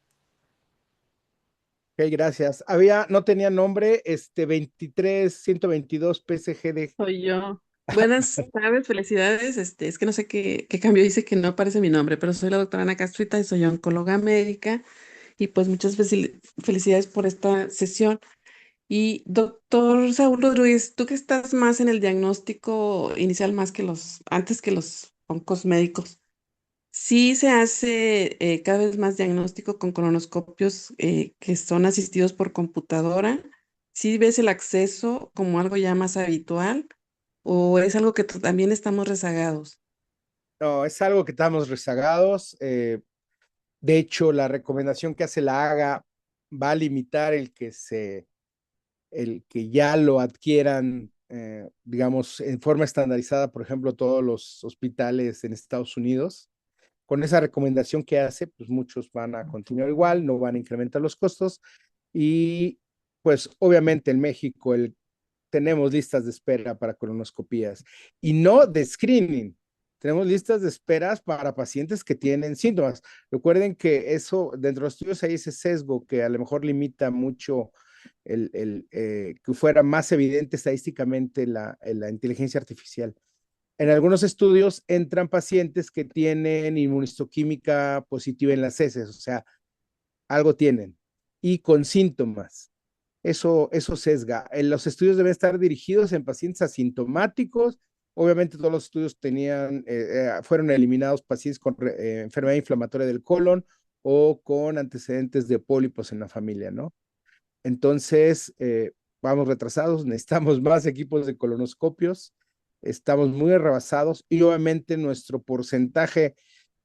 Ok, gracias. No tenía nombre, 23122 PCGD. Soy yo. Buenas tardes, felicidades. Es que no sé qué cambio dice que no aparece mi nombre, pero soy la doctora Ana Castrita y soy oncóloga médica. Y pues muchas felicidades por esta sesión. Y doctor Saúl Rodríguez, tú que estás más en el diagnóstico inicial más que antes que los oncos médicos, sí se hace cada vez más diagnóstico con colonoscopios que son asistidos por computadora. ¿Sí ves el acceso como algo ya más habitual o es algo que también estamos rezagados? No, es algo que estamos rezagados. De hecho, la recomendación que hace la AGA va a limitar el que ya lo adquieran, digamos, en forma estandarizada, por ejemplo, todos los hospitales en Estados Unidos. Con esa recomendación que hace, pues muchos van a continuar igual, no van a incrementar los costos y pues obviamente en México tenemos listas de espera para colonoscopías y no de screening. Tenemos listas de esperas para pacientes que tienen síntomas. Recuerden que eso, dentro de los estudios hay ese sesgo que a lo mejor limita mucho que fuera más evidente estadísticamente la inteligencia artificial. En algunos estudios entran pacientes que tienen inmunistoquímica positiva en las heces, o sea, algo tienen y con síntomas. Eso sesga. Los estudios deben estar dirigidos en pacientes asintomáticos. Obviamente todos los estudios fueron eliminados pacientes con enfermedad inflamatoria del colon o con antecedentes de pólipos en la familia, ¿no? Entonces, vamos retrasados, necesitamos más equipos de colonoscopios, estamos muy rebasados y obviamente nuestro porcentaje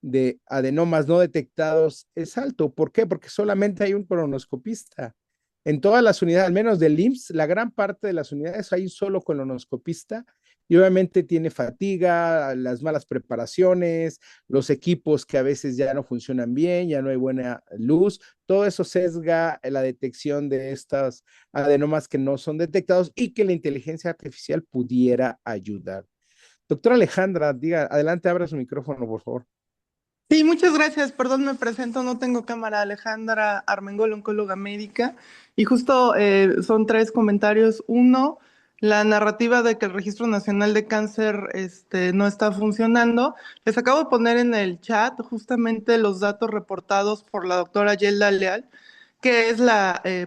de adenomas no detectados es alto. ¿Por qué? Porque solamente hay un colonoscopista. En todas las unidades, al menos del IMSS, la gran parte de las unidades hay un solo colonoscopista y obviamente tiene fatiga, las malas preparaciones, los equipos que a veces ya no funcionan bien, ya no hay buena luz, todo eso sesga la detección de estas adenomas que no son detectados y que la inteligencia artificial pudiera ayudar. Doctora Alejandra, diga, adelante, abra su micrófono, por favor. Sí, muchas gracias. Perdón, me presento, no tengo cámara. Alejandra Armengol, oncóloga médica. Y justo son tres comentarios. Uno, la narrativa de que el Registro Nacional de Cáncer no está funcionando. Les acabo de poner en el chat justamente los datos reportados por la doctora Yelda Leal, que es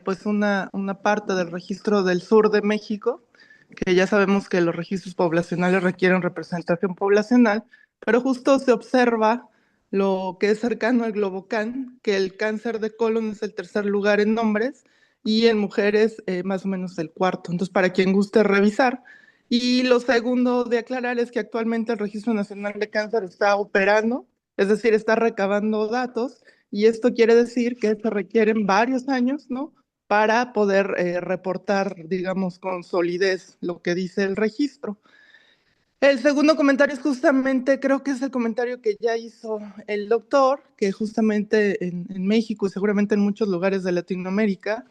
pues una parte del registro del sur de México, que ya sabemos que los registros poblacionales requieren representación poblacional, pero justo se observa lo que es cercano al Globocan, que el cáncer de colon es el tercer lugar en hombres y en mujeres más o menos el cuarto. Entonces, para quien guste revisar. Y lo segundo de aclarar es que actualmente el Registro Nacional de Cáncer está operando, es decir, está recabando datos y esto quiere decir que se requieren varios años, ¿no? Para poder reportar, digamos, con solidez lo que dice el registro. El segundo comentario es justamente, creo que es el comentario que ya hizo el doctor, que justamente en México y seguramente en muchos lugares de Latinoamérica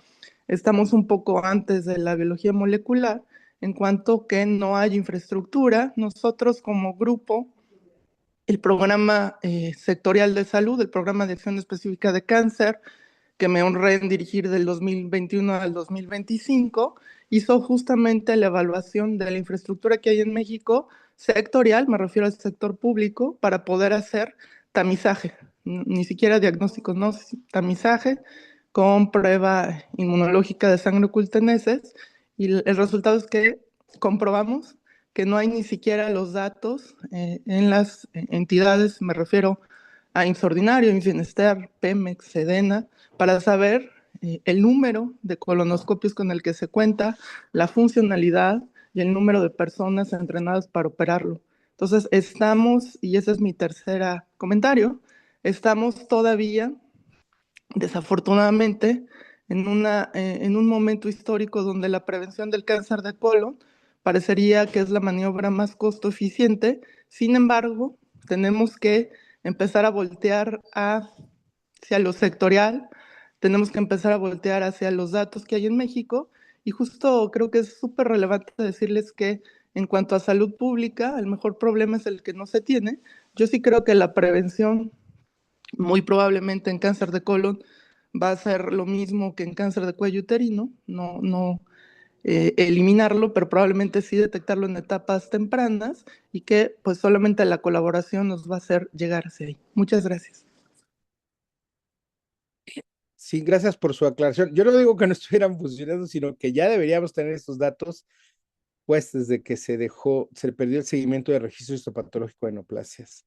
estamos un poco antes de la biología molecular en cuanto que no hay infraestructura. Nosotros como grupo, el programa sectorial de salud, el programa de acción específica de cáncer, que me honré en dirigir del 2021 al 2025, hizo justamente la evaluación de la infraestructura que hay en México, sectorial, me refiero al sector público, para poder hacer tamizaje, ni siquiera diagnóstico, no, tamizaje con prueba inmunológica de sangre oculta en heces, y el resultado es que comprobamos que no hay ni siquiera los datos en las entidades, me refiero a IMSS Ordinario, IMSS Bienestar, Pemex, Sedena, para saber el número de colonoscopios con el que se cuenta, la funcionalidad y el número de personas entrenadas para operarlo. Entonces, estamos, y ese es mi tercer comentario, estamos todavía, desafortunadamente, en un momento histórico donde la prevención del cáncer de colon parecería que es la maniobra más costo eficiente. Sin embargo, tenemos que empezar a voltear hacia lo sectorial, tenemos que empezar a voltear hacia los datos que hay en México y justo creo que es súper relevante decirles que en cuanto a salud pública, el mejor problema es el que no se tiene. Yo sí creo que la prevención, muy probablemente en cáncer de colon, va a ser lo mismo que en cáncer de cuello uterino, no eliminarlo, pero probablemente sí detectarlo en etapas tempranas y que pues solamente la colaboración nos va a hacer llegar hacia ahí. Muchas gracias. Sí, gracias por su aclaración. Yo no digo que no estuvieran funcionando, sino que ya deberíamos tener estos datos, pues desde que se perdió el seguimiento de registro histopatológico de neoplasias.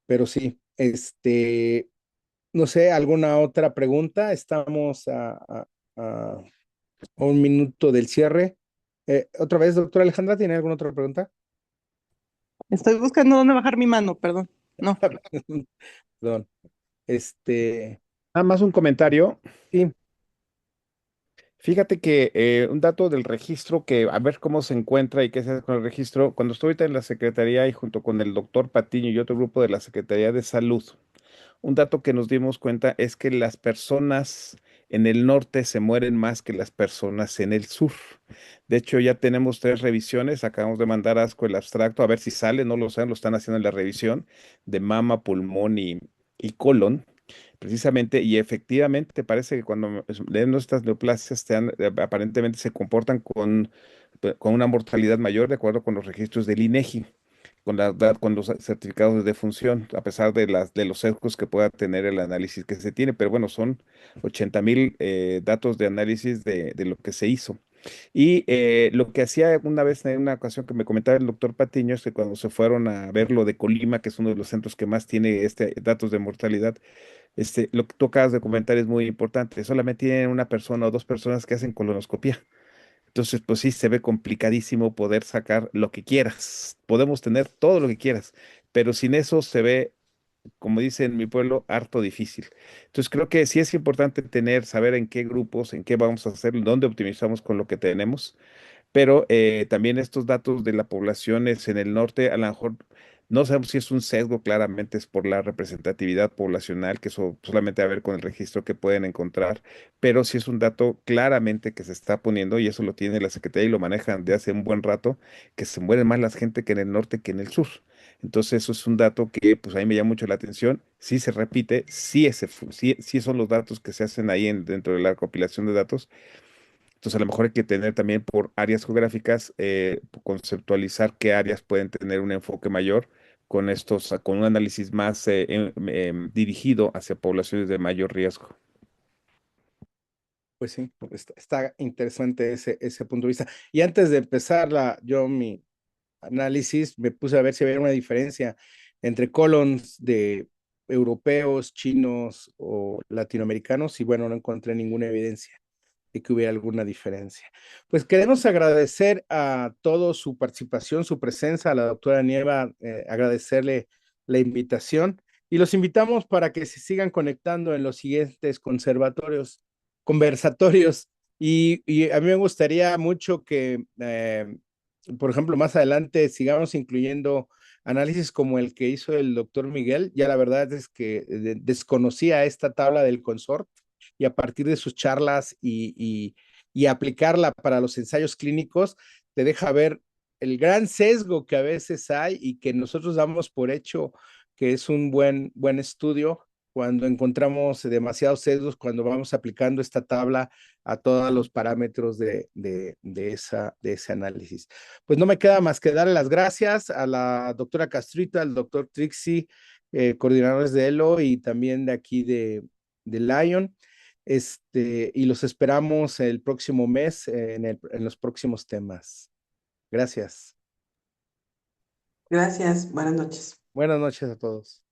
Pero sí, no sé, ¿alguna otra pregunta? Estamos a un minuto del cierre. Otra vez, doctora Alejandra, ¿tiene alguna otra pregunta? Estoy buscando dónde bajar mi mano, perdón. No. Perdón. Nada más un comentario. Sí, Fíjate que un dato del registro, que a ver cómo se encuentra y qué se hace con el registro, cuando estuve ahorita en la Secretaría y junto con el doctor Patiño y otro grupo de la Secretaría de Salud, un dato que nos dimos cuenta es que las personas en el norte se mueren más que las personas en el sur. De hecho, ya tenemos 3 revisiones, acabamos de mandar a ASCO el abstracto, a ver si sale, no lo saben, lo están haciendo en la revisión de mama, pulmón y colon precisamente, y efectivamente parece que cuando leen nuestras neoplasias aparentemente se comportan con una mortalidad mayor de acuerdo con los registros del INEGI. con los certificados de defunción, a pesar de los sesgos que pueda tener el análisis que se tiene, pero bueno, son 80,000 datos de análisis de lo que se hizo. Y lo que hacía una vez en una ocasión que me comentaba el doctor Patiño es que cuando se fueron a ver lo de Colima, que es uno de los centros que más tiene datos de mortalidad, lo que tú acabas de comentar es muy importante. Solamente tienen una persona o dos personas que hacen colonoscopia. Entonces, pues sí, se ve complicadísimo poder sacar lo que quieras. Podemos tener todo lo que quieras, pero sin eso se ve, como dice en mi pueblo, harto difícil. Entonces, creo que sí es importante saber en qué grupos, en qué vamos a hacer, dónde optimizamos con lo que tenemos, pero también estos datos de la población es en el norte, a lo mejor no sabemos si es un sesgo, claramente es por la representatividad poblacional, que eso solamente a ver con el registro que pueden encontrar, pero sí es un dato claramente que se está poniendo, y eso lo tiene la Secretaría y lo manejan de hace un buen rato, que se mueren más la gente que en el norte que en el sur. Entonces, eso es un dato que pues a mí me llama mucho la atención. Sí se repite, sí son los datos que se hacen ahí dentro de la compilación de datos. Entonces, a lo mejor hay que tener también por áreas geográficas, conceptualizar qué áreas pueden tener un enfoque mayor con un análisis más dirigido hacia poblaciones de mayor riesgo. Pues sí, está interesante ese punto de vista. Y antes de empezar mi análisis, me puse a ver si había una diferencia entre colons de europeos, chinos o latinoamericanos, y bueno, no encontré ninguna evidencia de que hubiera alguna diferencia. Pues queremos agradecer a todos su participación, su presencia, a la doctora Nieva, agradecerle la invitación, y los invitamos para que se sigan conectando en los siguientes conversatorios, y a mí me gustaría mucho que, por ejemplo, más adelante sigamos incluyendo análisis como el que hizo el doctor Miguel. Ya la verdad es que desconocía esta tabla del consort, y a partir de sus charlas y aplicarla para los ensayos clínicos, te deja ver el gran sesgo que a veces hay y que nosotros damos por hecho que es un buen estudio, cuando encontramos demasiados sesgos, cuando vamos aplicando esta tabla a todos los parámetros de ese análisis. Pues no me queda más que darle las gracias a la doctora Castrita, al doctor Trixie, coordinadores de ELO y también de aquí de Lion. Y los esperamos el próximo mes en los próximos temas. Gracias. Gracias, buenas noches. Buenas noches a todos.